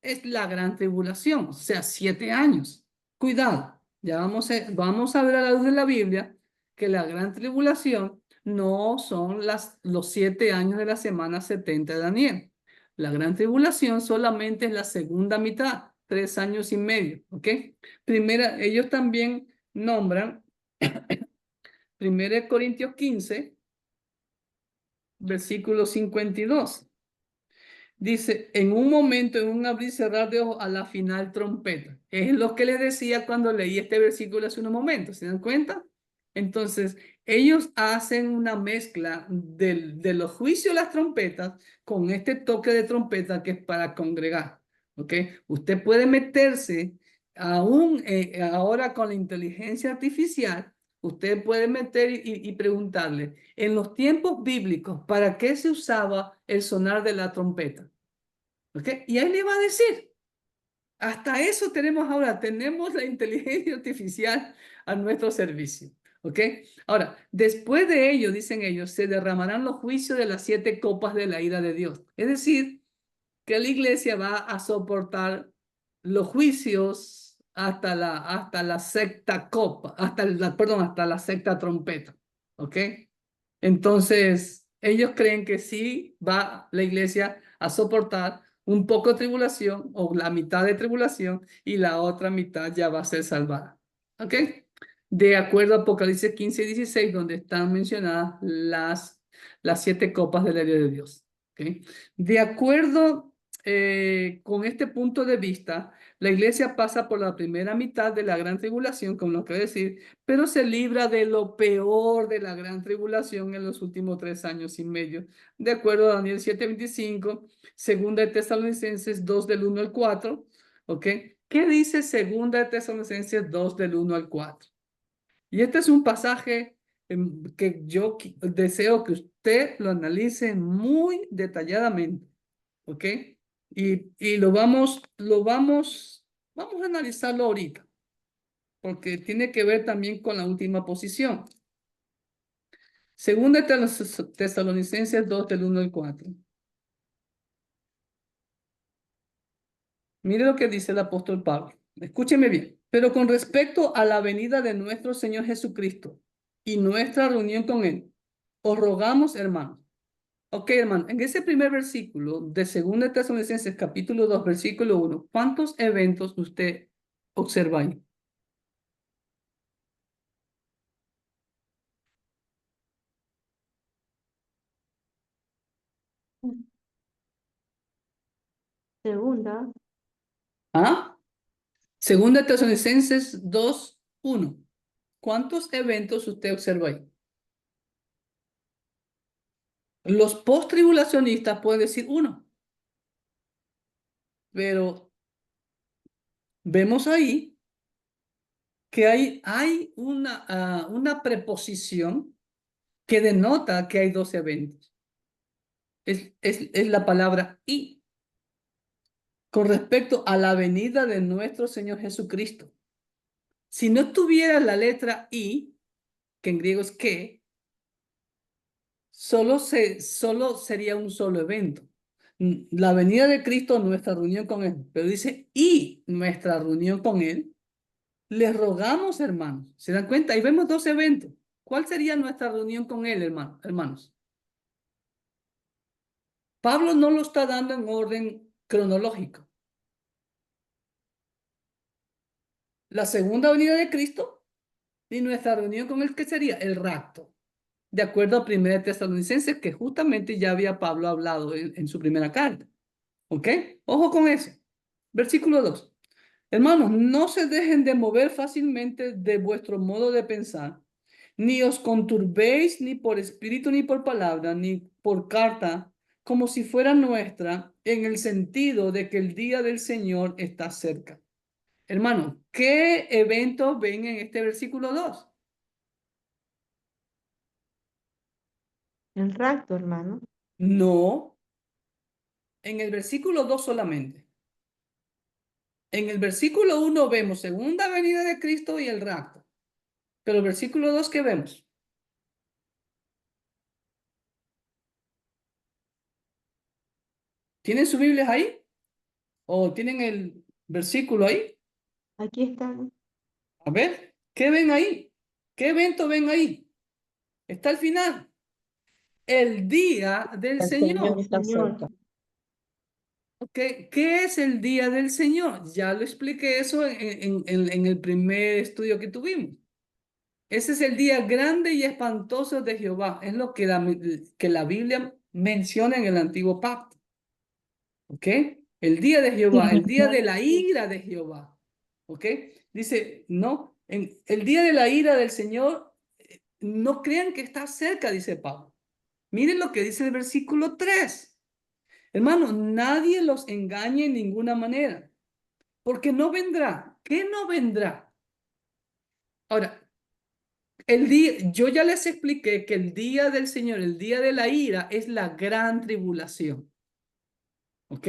es la gran tribulación, o sea, 7 años. Cuidado, ya vamos a ver a la luz de la Biblia que la gran tribulación no son los 7 años de la semana 70 de Daniel. La gran tribulación solamente es la segunda mitad, 3 años y medio, ¿ok? Primera, ellos también nombran 1 Corintios 15, versículo 52. Dice, en un momento, en un abrir y cerrar de ojos, a la final trompeta. Es lo que les decía cuando leí este versículo hace unos momentos, ¿se dan cuenta? Entonces, ellos hacen una mezcla de los juicios de las trompetas con este toque de trompeta que es para congregar, ¿ok? Usted puede meterse, aún ahora con la inteligencia artificial, usted puede meter y preguntarle, en los tiempos bíblicos, ¿para qué se usaba el sonar de la trompeta? ¿Ok? Y ahí le va a decir, hasta eso tenemos ahora, tenemos la inteligencia artificial a nuestro servicio. ¿Ok? Ahora, después de ello, dicen ellos, se derramarán los juicios de las 7 copas de la ira de Dios. Es decir, que la iglesia va a soportar los juicios hasta la sexta copa, hasta la sexta trompeta. ¿Ok? Entonces, ellos creen que sí va la iglesia a soportar un poco de tribulación o la mitad de tribulación y la otra mitad ya va a ser salvada. ¿Ok? De acuerdo a Apocalipsis 15 y 16, donde están mencionadas las 7 copas de la ira de Dios. ¿Ok? De acuerdo con este punto de vista, la iglesia pasa por la primera mitad de la gran tribulación, como lo quiero decir, pero se libra de lo peor de la gran tribulación en los últimos 3 años y medio, de acuerdo a Daniel 7:25, segunda de Tesalonicenses 2 del 1 al 4, ¿ok? ¿Qué dice segunda de Tesalonicenses 2 del 1 al 4? Y este es un pasaje que yo deseo que usted lo analice muy detalladamente, ¿ok? Y vamos a analizarlo ahorita, porque tiene que ver también con la última posición. Segunda de Tesalonicenses 2 del 1 al 4. Mire lo que dice el apóstol Pablo. Escúcheme bien. Pero con respecto a la venida de nuestro Señor Jesucristo y nuestra reunión con Él, os rogamos, hermanos. Ok, hermano, en ese primer versículo de 2 Tesalonicenses capítulo 2, versículo 1, ¿cuántos eventos usted observa ahí? Segunda, ¿Ah? 2 Tesalonicenses 2, 1. ¿Cuántos eventos usted observa ahí? Los post-tribulacionistas pueden decir uno, pero vemos ahí que hay una preposición que denota que hay 2 eventos. Es la palabra y con respecto a la venida de nuestro Señor Jesucristo. Si no tuviera la letra I, que en griego es que, solo sería un solo evento. La venida de Cristo, nuestra reunión con Él. Pero dice, y nuestra reunión con Él, les rogamos, hermanos. ¿Se dan cuenta? Ahí vemos 2 eventos. ¿Cuál sería nuestra reunión con Él, hermanos? Pablo no lo está dando en orden cronológico. La segunda venida de Cristo y nuestra reunión con Él, ¿qué sería? El rapto. De acuerdo a 1 Tesalonicenses, que justamente ya había Pablo hablado en su primera carta. ¿Ok? Ojo con eso. Versículo 2. Hermanos, no se dejen de mover fácilmente de vuestro modo de pensar, ni os conturbéis ni por espíritu ni por palabra, ni por carta, como si fuera nuestra, en el sentido de que el día del Señor está cerca. Hermanos, ¿qué evento ven en este versículo 2? el rapto, hermano. No, en el versículo 2 solamente. En el versículo 1 vemos segunda venida de Cristo y el rapto. Pero el versículo 2, ¿qué vemos? ¿Tienen sus Biblias ahí? ¿O tienen el versículo ahí? Aquí está. A ver, ¿qué ven ahí? ¿Qué evento ven ahí? Está al final. El día del El Señor Señor. está Señor. cerca. ¿Ok? ¿Qué es el día del Señor? Ya lo expliqué eso en el primer estudio que tuvimos. Ese es el día grande y espantoso de Jehová. Es lo que la Biblia menciona en el Antiguo Pacto. ¿Ok? El día de Jehová, el día de la ira de Jehová. ¿Ok? Dice, no, en el día de la ira del Señor, no crean que está cerca, dice Pablo. Miren lo que dice el versículo 3. Hermano, nadie los engañe en ninguna manera, porque no vendrá. ¿Qué no vendrá? Ahora, yo ya les expliqué que el día del Señor, el día de la ira, es la gran tribulación. ¿Ok?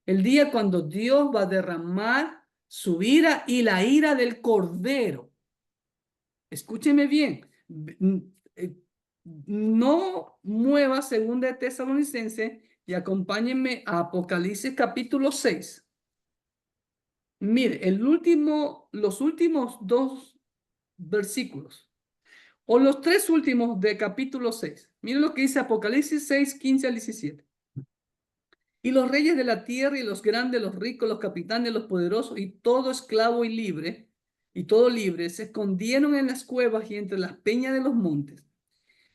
El día cuando Dios va a derramar su ira y la ira del Cordero. Escúcheme bien. No mueva segunda de Tesalonicense y acompáñenme a Apocalipsis capítulo 6. Mire, los últimos dos versículos, o los tres últimos de capítulo 6. Miren lo que dice Apocalipsis 6, 15 al 17. Y los reyes de la tierra y los grandes, los ricos, los capitanes, los poderosos y todo esclavo y todo libre, se escondieron en las cuevas y entre las peñas de los montes.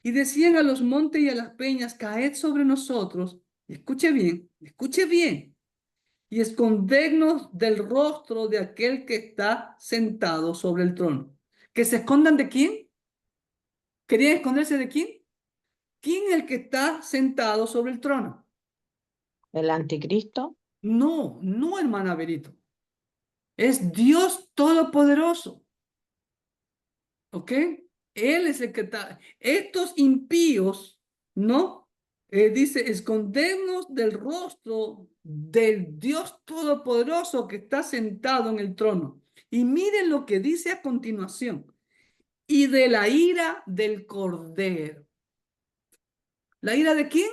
Y decían a los montes y a las peñas, caed sobre nosotros. Escuche bien, y escondednos del rostro de aquel que está sentado sobre el trono. ¿Que se escondan de quién? ¿Querían esconderse de quién? ¿Quién es el que está sentado sobre el trono? El anticristo. No, no, hermana Berito. Es Dios Todopoderoso. ¿Ok? Él es el que está. Estos impíos, ¿no? Dice, escondemos del rostro del Dios Todopoderoso que está sentado en el trono. Y miren lo que dice a continuación. Y de la ira del Cordero. ¿La ira de quién?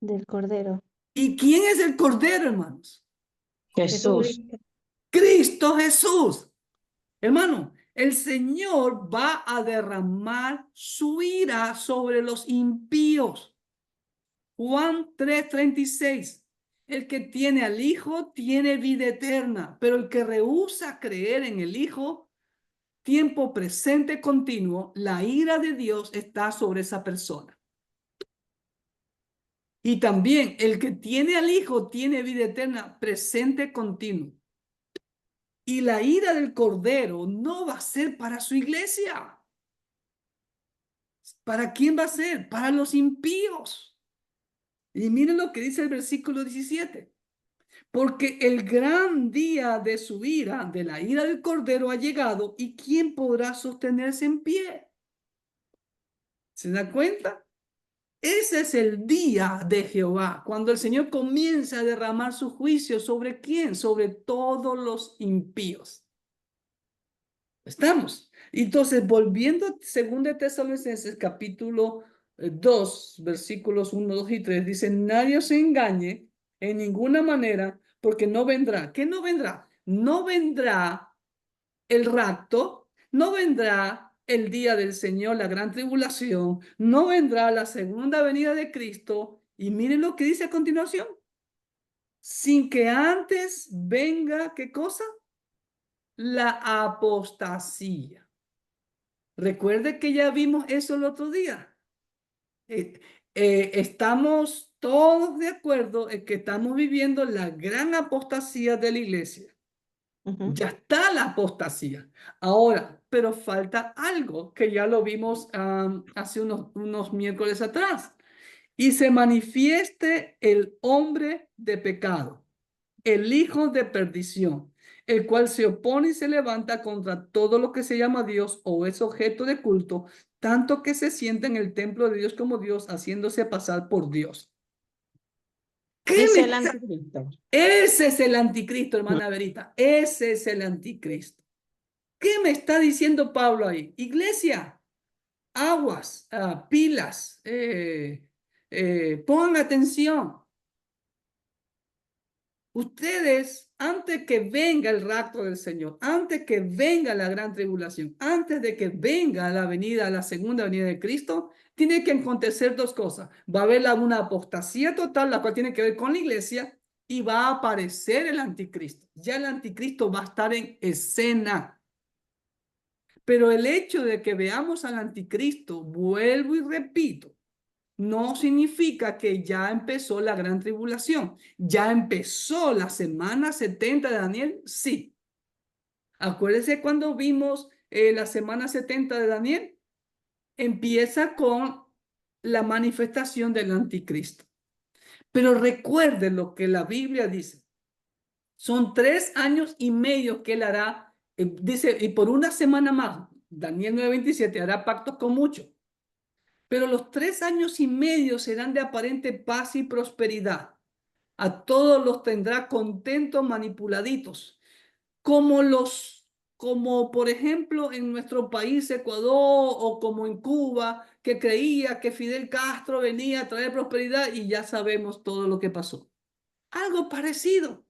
Del Cordero. ¿Y quién es el Cordero, hermanos? Jesús. Jesucristo. Cristo Jesús. Hermano, el Señor va a derramar su ira sobre los impíos. Juan 3:36. El que tiene al Hijo tiene vida eterna, pero el que rehúsa creer en el Hijo, tiempo presente continuo, la ira de Dios está sobre esa persona. Y también el que tiene al Hijo tiene vida eterna, presente continuo. Y la ira del Cordero no va a ser para su iglesia. ¿Para quién va a ser? Para los impíos. Y miren lo que dice el versículo 17. Porque el gran día de su ira, de la ira del Cordero, ha llegado, ¿y quién podrá sostenerse en pie? ¿Se da cuenta? Ese es el día de Jehová, cuando el Señor comienza a derramar su juicio sobre quién, sobre todos los impíos. ¿Estamos? Entonces, volviendo a 2 Tesalonicenses capítulo 2, versículos 1, 2 y 3, dice, nadie os engañe en ninguna manera, porque no vendrá. ¿Qué no vendrá? No vendrá el rapto, no vendrá el día del Señor, la gran tribulación, no vendrá la segunda venida de Cristo. Y miren lo que dice a continuación. Sin que antes venga, ¿qué cosa? La apostasía. Recuerde que ya vimos eso el otro día. Estamos todos de acuerdo en que estamos viviendo la gran apostasía de la iglesia. Ya está la apostasía. Ahora, pero falta algo que ya lo vimos hace unos miércoles atrás. Y se manifieste el hombre de pecado, el hijo de perdición, el cual se opone y se levanta contra todo lo que se llama Dios o es objeto de culto, tanto que se sienta en el templo de Dios como Dios, haciéndose pasar por Dios. ¿Qué Es me el está- anticristo. Ese es el anticristo, hermana Verita. Ese es el anticristo. ¿Qué me está diciendo Pablo ahí? Iglesia, aguas, pilas, pongan atención. Ustedes, antes que venga el rapto del Señor, antes que venga la gran tribulación, antes de que venga la segunda venida de Cristo, tiene que acontecer dos cosas. Va a haber una apostasía total, la cual tiene que ver con la iglesia, y va a aparecer el anticristo. Ya el anticristo va a estar en escena. Pero el hecho de que veamos al anticristo, vuelvo y repito, no significa que ya empezó la gran tribulación. ¿Ya empezó la semana 70 de Daniel? Sí. Acuérdense cuando vimos la semana 70 de Daniel. Empieza con la manifestación del anticristo. Pero recuerden lo que la Biblia dice. Son 3 años y medio que él hará. Dice, y por una semana más, Daniel 9:27, hará pactos con muchos. Pero los 3 años y medio serán de aparente paz y prosperidad. A todos los tendrá contentos, manipuladitos, como por ejemplo en nuestro país, Ecuador, o como en Cuba, que creía que Fidel Castro venía a traer prosperidad y ya sabemos todo lo que pasó. Algo parecido.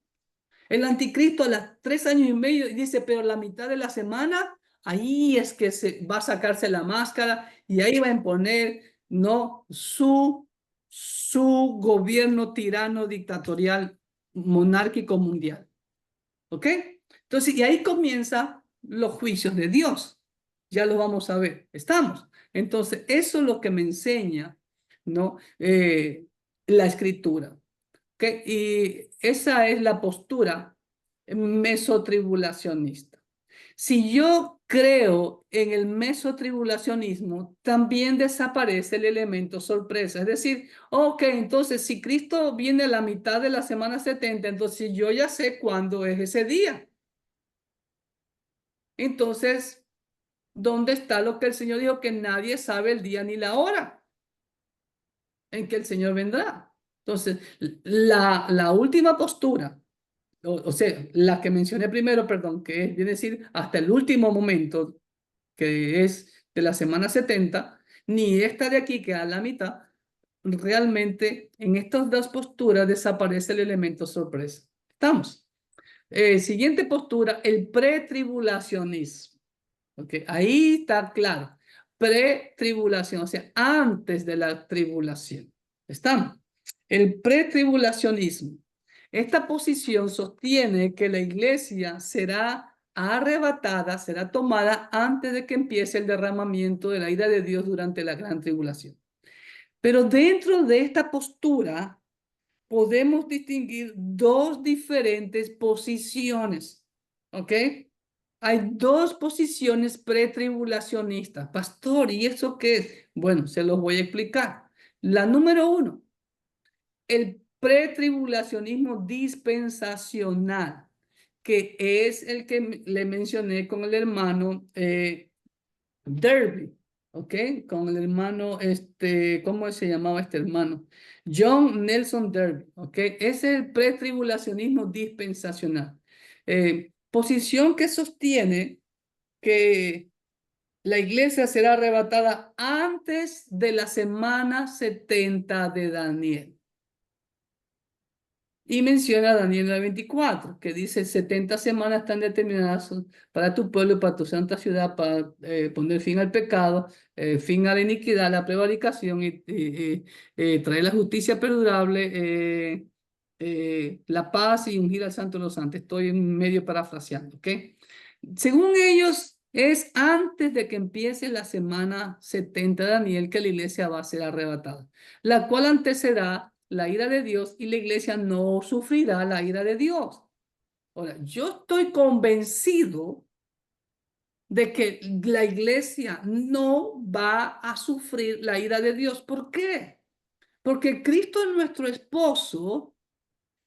El anticristo a los 3 años y medio dice, pero la mitad de la semana, ahí es que se va a sacarse la máscara y ahí va a imponer, no, su gobierno tirano, dictatorial, monárquico mundial. ¿Ok? Entonces, y ahí comienzan los juicios de Dios. Ya lo vamos a ver. ¿Estamos? Entonces, eso es lo que me enseña, ¿no? La escritura. ¿Okay? Y esa es la postura mesotribulacionista. Si yo creo en el mesotribulacionismo, también desaparece el elemento sorpresa. Es decir, ok, entonces si Cristo viene a la mitad de la semana 70, entonces yo ya sé cuándo es ese día. Entonces, ¿dónde está lo que el Señor dijo? Que nadie sabe el día ni la hora en que el Señor vendrá. Entonces, la última postura, o sea, la que mencioné primero, perdón, que viene a decir hasta el último momento, que es de la semana 70, ni esta de aquí, que a la mitad, realmente en estas dos posturas desaparece el elemento sorpresa. ¿Estamos? Siguiente postura, el pretribulacionismo. Okay, ahí está claro. Pretribulación, o sea, antes de la tribulación. ¿Estamos? El pretribulacionismo. Esta posición sostiene que la iglesia será arrebatada, será tomada antes de que empiece el derramamiento de la ira de Dios durante la gran tribulación. Pero dentro de esta postura podemos distinguir dos diferentes posiciones. ¿Ok? Hay dos posiciones pretribulacionistas. Pastor, ¿y eso qué es? Bueno, se los voy a explicar. La número 1, el pretribulacionismo dispensacional, que es el que le mencioné con el hermano Derby, ¿ok? Con el hermano, ¿cómo se llamaba este hermano? John Nelson Derby, ¿ok? Es el pretribulacionismo dispensacional. Posición que sostiene que la iglesia será arrebatada antes de la semana 70 de Daniel. Y menciona Daniel 24, que dice 70 semanas están determinadas para tu pueblo y para tu santa ciudad para poner fin al pecado, fin a la iniquidad, la prevaricación y traer la justicia perdurable, la paz y ungir al santo de los santos. Estoy en medio parafraseando, ¿ok? Según ellos, es antes de que empiece la semana 70 de Daniel que la iglesia va a ser arrebatada, la cual antecederá la ira de Dios y la iglesia no sufrirá la ira de Dios. Ahora, yo estoy convencido de que la iglesia no va a sufrir la ira de Dios. ¿Por qué? Porque Cristo es nuestro esposo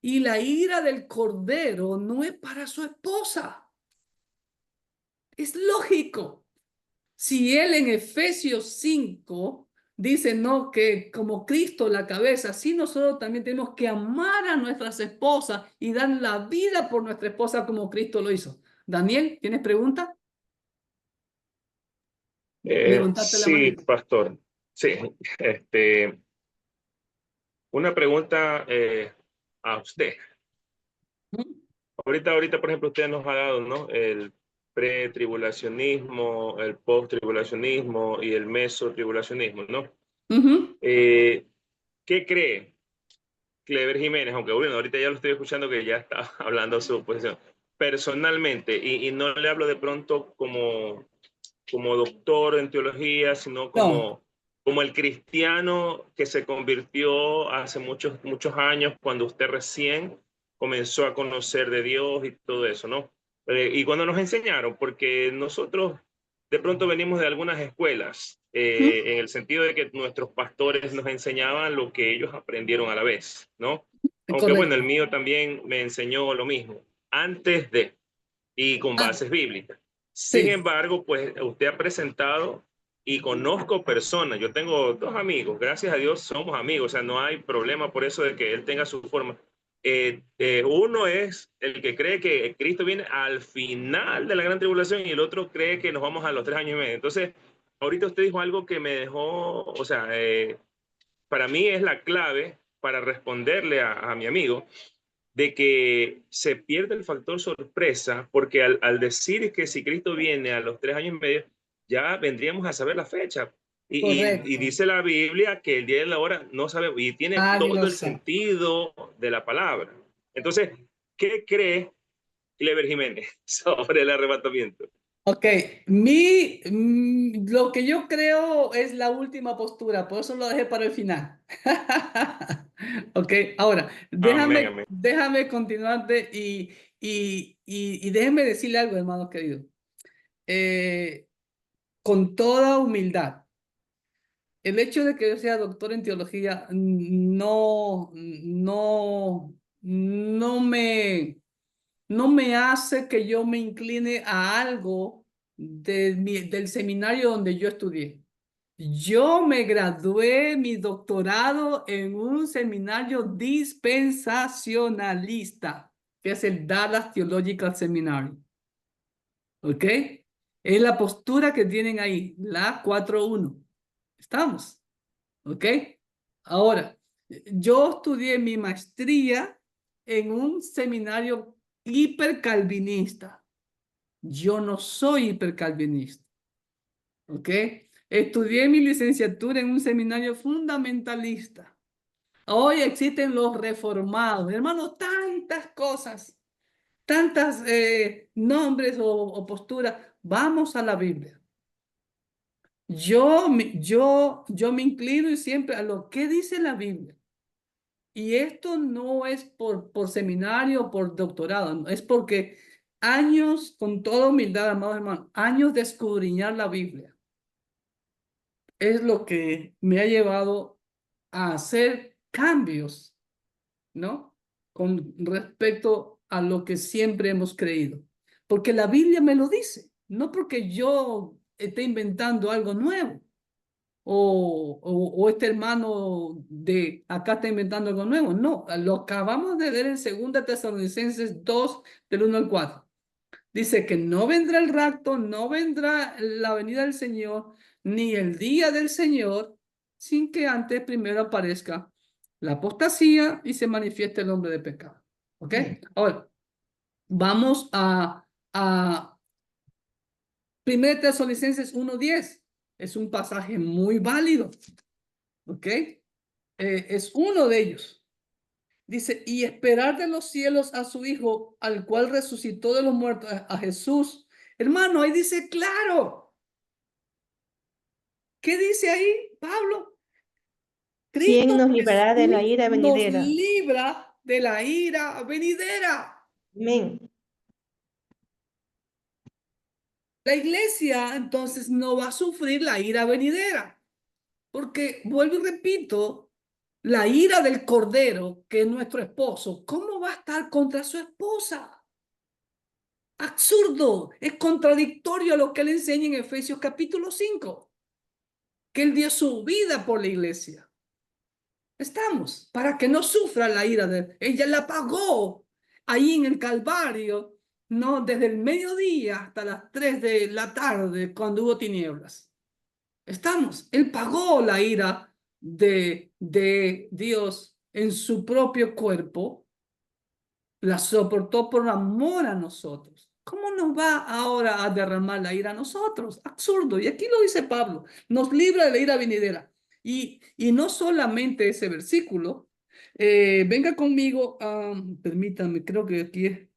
y la ira del Cordero no es para su esposa. Es lógico. Si él en Efesios 5 dice, no, que como Cristo la cabeza, así nosotros también tenemos que amar a nuestras esposas y dar la vida por nuestra esposa como Cristo lo hizo. Daniel, ¿tienes pregunta? Levantate la Sí, manita. pastor. Sí, una pregunta a usted. ahorita, por ejemplo, usted nos ha dado, ¿no? El pretribulacionismo, el posttribulacionismo y el mesotribulacionismo, ¿no? Ujú. ¿Qué cree Clever Jiménez? Aunque bueno, ahorita ya lo estoy escuchando que ya está hablando su posición. Personalmente, y no le hablo de pronto como doctor en teología, sino No, como el cristiano que se convirtió hace muchos años cuando usted recién comenzó a conocer de Dios y todo eso, ¿no? Y cuando nos enseñaron, porque nosotros de pronto venimos de algunas escuelas, ujú, en el sentido de que nuestros pastores nos enseñaban lo que ellos aprendieron a la vez, ¿no? Aunque bueno, el correcto. mío también me enseñó lo mismo, antes de y con Ah, bases bíblicas. Sin sí, embargo, pues usted ha presentado y conozco personas, yo tengo dos amigos, gracias a Dios somos amigos, o sea, no hay problema por eso de que él tenga su forma. Uno es el que cree que Cristo viene al final de la gran tribulación y el otro cree que nos vamos a los 3 años y medio. Entonces, ahorita usted dijo algo que me dejó, o sea, para mí es la clave para responderle a mi amigo de que se pierde el factor sorpresa, porque al decir que si Cristo viene a los 3 años y medio, ya vendríamos a saber la fecha. Y correcto. dice la Biblia que el día y la hora no sabe, y tiene Nadie todo lo el sabe. sentido de la palabra. Entonces, ¿qué cree Clever Jiménez sobre el arrebatamiento? Ok, lo que yo creo es la última postura, por eso lo dejé para el final. Ok, ahora, Amén, déjame, amén. déjame continuarte y déjeme decirle algo, hermano querido. Eh, con toda humildad, el hecho de que yo sea doctor en teología no me hace que yo me incline a algo del seminario donde yo estudié. Yo me gradué mi doctorado en un seminario dispensacionalista, que es el Dallas Theological Seminary. ¿Ok? Es la postura que tienen ahí, la 4.1. ¿Estamos? ¿Ok? Ahora, yo estudié mi maestría en un seminario hipercalvinista. Yo no soy hipercalvinista. ¿Ok? Estudié mi licenciatura en un seminario fundamentalista. Hoy existen los reformados. Hermano, tantas cosas, tantas nombres o posturas. Vamos a la Biblia. Yo me inclino y siempre a lo que dice la Biblia. Y esto no es por seminario o por doctorado, no, es porque años, con toda humildad, amados hermanos, años de escudriñar la Biblia es lo que me ha llevado a hacer cambios, ¿no? Con respecto a lo que siempre hemos creído. Porque la Biblia me lo dice, no porque yo esté inventando algo nuevo. O este hermano de acá está inventando algo nuevo. No, lo acabamos de ver en 2 Tesalonicenses 2, del 1 al 4. Dice que no vendrá el rapto, no vendrá la venida del Señor, ni el día del Señor, sin que antes primero aparezca la apostasía y se manifieste el hombre de pecado. ¿Ok? Ahora, vamos a 1 Tesalonicenses 1:10. Es un pasaje muy válido. ¿Ok? Es uno de ellos. Dice, y esperar de los cielos a su Hijo, al cual resucitó de los muertos, a Jesús. Hermano, ahí dice claro. ¿Qué dice ahí, Pablo? ¿Quién Cristo nos librará de la Jesús ira nos venidera? libra de la ira venidera. Amén. La iglesia entonces no va a sufrir la ira venidera. Porque, vuelvo y repito, la ira del Cordero, que es nuestro esposo, ¿cómo va a estar contra su esposa? Absurdo, es contradictorio a lo que él enseña en Efesios capítulo 5, que él dio su vida por la iglesia. Estamos, para que no sufra la ira de él. Ella la pagó ahí en el Calvario, no desde el mediodía hasta las 3 de la tarde cuando hubo tinieblas. Estamos, él pagó la ira de Dios en su propio cuerpo La soportó por amor a nosotros. ¿Cómo nos va ahora a derramar la ira a nosotros? Absurdo. Y aquí lo dice Pablo. Nos libra de la ira venidera. Y no solamente ese versículo. Venga conmigo. Permítanme, creo que aquí es.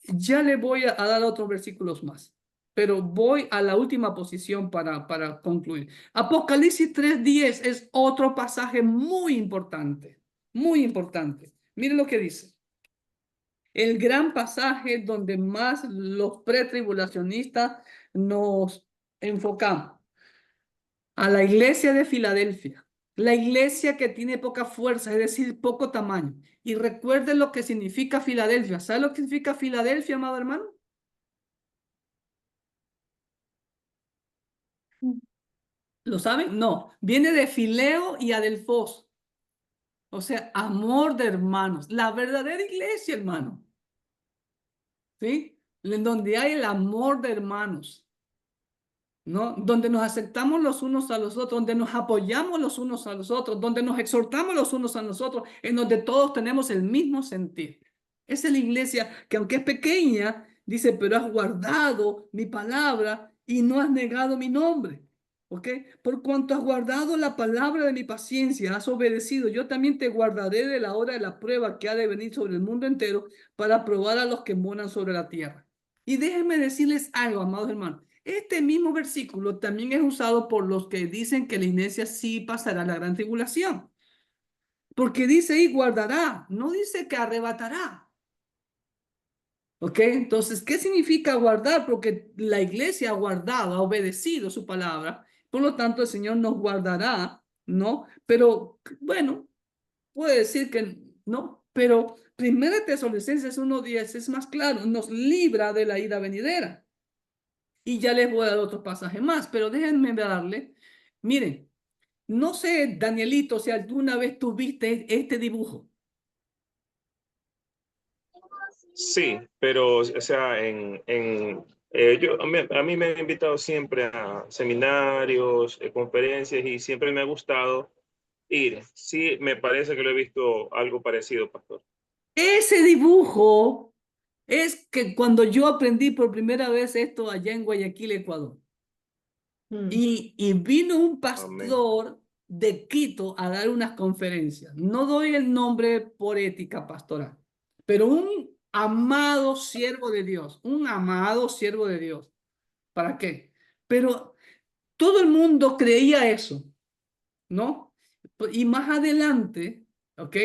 Ya le voy a dar otros versículos más, pero voy a la última posición para concluir. Apocalipsis 3:10 es otro pasaje muy importante, muy importante. Miren lo que dice. El gran pasaje donde más los pretribulacionistas nos enfocamos. A la iglesia de Filadelfia, la iglesia que tiene poca fuerza, es decir, poco tamaño. Y recuerden lo que significa Filadelfia. ¿Sabe lo que significa Filadelfia, amado hermano? ¿Lo saben? No, viene de Fileo y Adelfos. O sea, amor de hermanos. La verdadera iglesia, hermano. ¿Sí? En donde hay el amor de hermanos. ¿No? Donde nos aceptamos los unos a los otros, donde nos apoyamos los unos a los otros, donde nos exhortamos los unos a los otros, en donde todos tenemos el mismo sentir. Esa es la iglesia que aunque es pequeña, dice, pero has guardado mi palabra y no has negado mi nombre. ¿Ok? Por cuanto has guardado la palabra de mi paciencia, has obedecido, yo también te guardaré de la hora de la prueba que ha de venir sobre el mundo entero para probar a los que moran sobre la tierra. Y déjenme decirles algo, amados hermanos. Este mismo versículo también es usado por los que dicen que la iglesia sí pasará la gran tribulación. Porque dice ahí guardará, no dice que arrebatará. ¿Ok? Entonces, ¿qué significa guardar? Porque la iglesia ha guardado, ha obedecido su palabra. Por lo tanto, el Señor nos guardará, ¿no? Pero, bueno, puede decir que no. Pero 1 Tesalonicenses 1:10 es más claro, nos libra de la ira venidera. Y ya les voy a dar otro pasaje más, pero déjenme darle. Miren, no sé, Danielito, si alguna vez tuviste este dibujo. Sí, pero, o sea, a mí me han invitado siempre a seminarios, conferencias, y siempre me ha gustado ir. Sí, me parece que lo he visto algo parecido, pastor. Ese dibujo es que cuando yo aprendí por primera vez esto allá en Guayaquil, Ecuador. Y vino un pastor de Quito a dar unas conferencias. No doy el nombre por ética pastoral, pero un amado siervo de Dios, un amado siervo de Dios. ¿Para qué? Pero todo el mundo creía eso, ¿no? Y más adelante, ¿ok?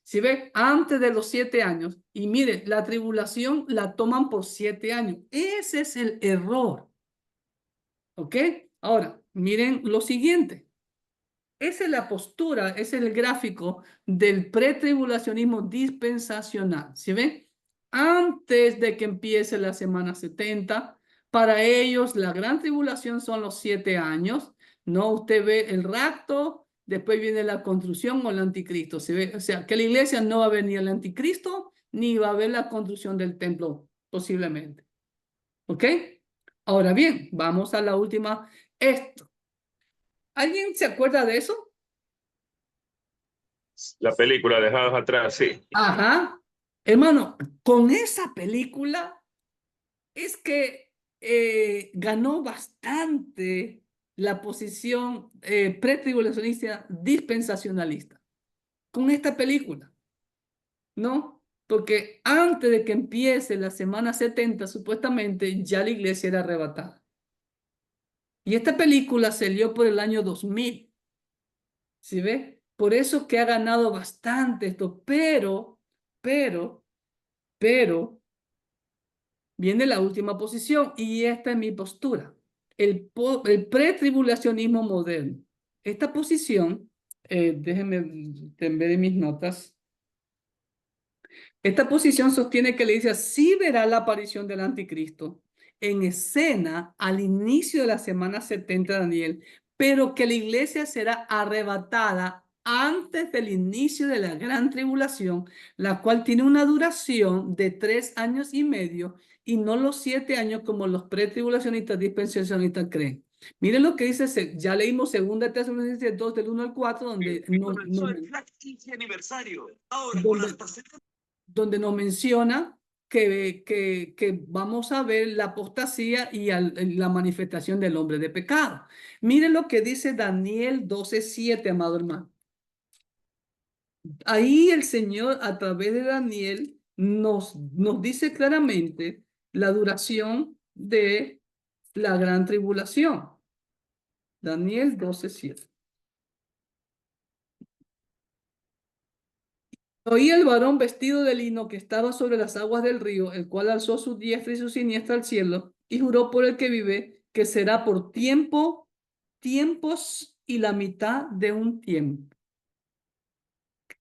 Si ve, antes de los 7 años, y mire, la tribulación la toman por 7 años. Ese es el error, ¿ok? Ahora, miren lo siguiente. Esa es la postura, ese es el gráfico del pretribulacionismo dispensacional. ¿Sí ven? Antes de que empiece la semana 70, para ellos la gran tribulación son los 7 años. No, usted ve el rapto, después viene la construcción o el anticristo. ¿Sí ve? O sea, que la iglesia no va a ver ni el anticristo, ni va a ver la construcción del templo, posiblemente. ¿Ok? Ahora bien, vamos a la última. Esto. ¿Alguien se acuerda de eso? La película Dejados Atrás, sí. Ajá. Hermano, con esa película es que ganó bastante la posición pretribulacionista dispensacionalista. Con esta película, ¿no? Porque antes de que empiece la semana 70, supuestamente ya la iglesia era arrebatada. Y esta película salió por el año 2000. ¿Sí ve? Por eso que ha ganado bastante esto, pero, viene la última posición y esta es mi postura. El pretribulacionismo moderno. Esta posición, déjenme ver mis notas. Esta posición sostiene que la iglesia sí verá la aparición del anticristo en escena al inicio de la semana 70 de Daniel, pero que la iglesia será arrebatada antes del inicio de la gran tribulación, la cual tiene una duración de 3 años y medio y no los 7 años como los pretribulacionistas dispensacionistas creen. Miren lo que dice, ya leímos 2 Tesalonicenses 2 del 1 al 4, donde donde nos menciona que vamos a ver la apostasía y la manifestación del hombre de pecado. Miren lo que dice Daniel 12:7, amado hermano. Ahí el Señor, a través de Daniel, nos dice claramente la duración de la gran tribulación. Daniel 12:7. Oí el varón vestido de lino que estaba sobre las aguas del río, el cual alzó su diestra y su siniestra al cielo, y juró por el que vive, que será por tiempo, tiempos y la mitad de un tiempo.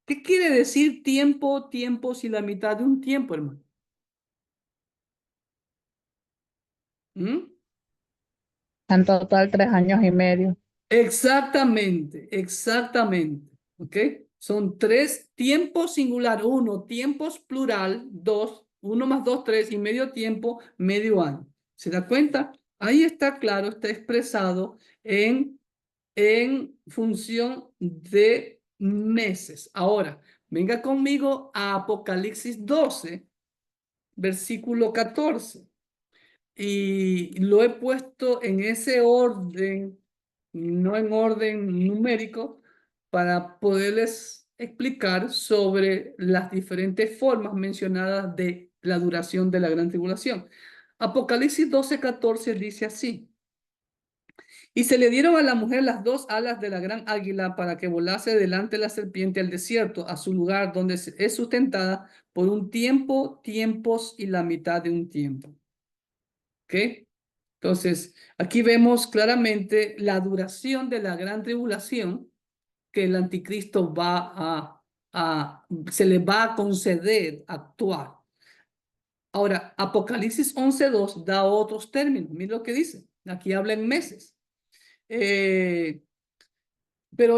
¿Qué quiere decir tiempo, tiempos y la mitad de un tiempo, hermano? En total 3 años y medio. Exactamente, exactamente. ¿Ok? Son 3 tiempos singular, 1 tiempos plural, 2, 1 más 2, 3 y medio tiempo, medio año. ¿Se da cuenta? Ahí está claro, está expresado en función de meses. Ahora, venga conmigo a Apocalipsis 12, versículo 14. Y lo he puesto en ese orden, no en orden numérico, para poderles explicar sobre las diferentes formas mencionadas de la duración de la gran tribulación. Apocalipsis 12:14 dice así: y se le dieron a la mujer las 2 alas de la gran águila para que volase delante de la serpiente al desierto, a su lugar donde es sustentada por un tiempo, tiempos y la mitad de un tiempo. ¿Ok? Entonces, aquí vemos claramente la duración de la gran tribulación que el anticristo se le va a conceder actuar. Ahora, Apocalipsis 11:2 da otros términos. Mira lo que dice. Aquí habla en meses. Pero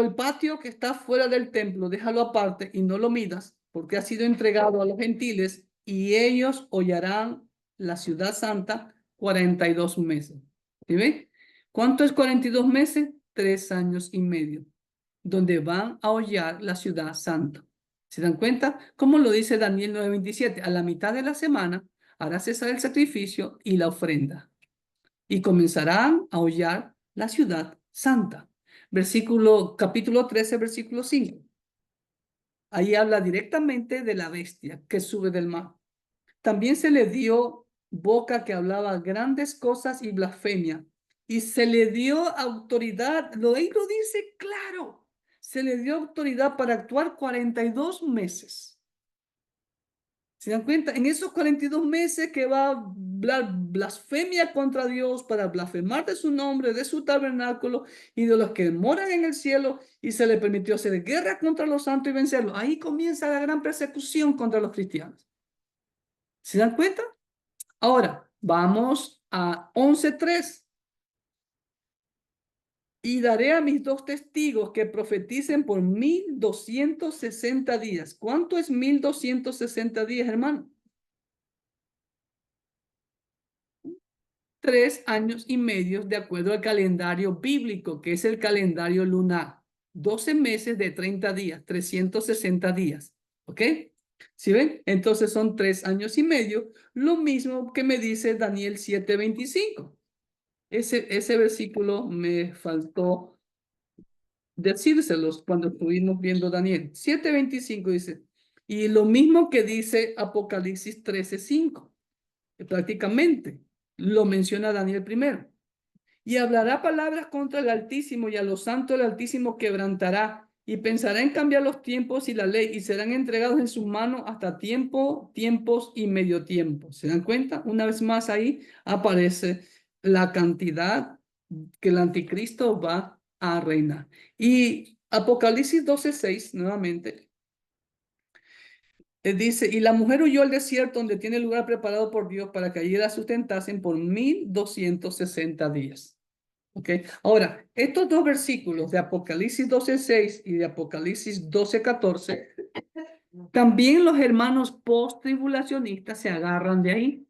el patio que está fuera del templo, déjalo aparte y no lo midas, porque ha sido entregado a los gentiles y ellos hollarán la ciudad santa 42 meses. ¿Sí ven? ¿Cuánto es 42 meses? 3 años y medio, donde van a hollar la ciudad santa. ¿Se dan cuenta? Como lo dice Daniel 9:27, a la mitad de la semana hará cesar el sacrificio y la ofrenda, y comenzarán a hollar la ciudad santa. Capítulo 13, versículo 5. Ahí habla directamente de la bestia que sube del mar. También se le dio boca que hablaba grandes cosas y blasfemia. Y se le dio autoridad, ahí lo dice claro, se le dio autoridad para actuar 42 meses. ¿Se dan cuenta? En esos 42 meses que va a hablar blasfemia contra Dios, para blasfemar de su nombre, de su tabernáculo y de los que moran en el cielo, y se le permitió hacer guerra contra los santos y vencerlos. Ahí comienza la gran persecución contra los cristianos. ¿Se dan cuenta? Ahora, vamos a 11:3. Y daré a mis 2 testigos que profeticen por 1260 días. ¿Cuánto es 1260 días, hermano? 3 años y medio de acuerdo al calendario bíblico, que es el calendario lunar. 12 meses de 30 días, 360 días. ¿Ok? ¿Sí ven? Entonces son 3 años y medio, lo mismo que me dice Daniel 7:25. Ese versículo me faltó decírselos cuando estuvimos viendo Daniel. 7:25 dice, y lo mismo que dice Apocalipsis 13:5, prácticamente lo menciona Daniel primero. Y hablará palabras contra el Altísimo, y a los santos del Altísimo quebrantará, y pensará en cambiar los tiempos y la ley, y serán entregados en sus manos hasta tiempo, tiempos y medio tiempo. ¿Se dan cuenta? Una vez más ahí aparece la cantidad que el anticristo va a reinar. Y Apocalipsis 12:6, nuevamente, dice, y la mujer huyó al desierto donde tiene lugar preparado por Dios para que allí la sustentasen por 1260 días. ¿Ok? Ahora, estos 2 versículos de Apocalipsis 12:6 y de Apocalipsis 12:14, también los hermanos post-tribulacionistas se agarran de ahí.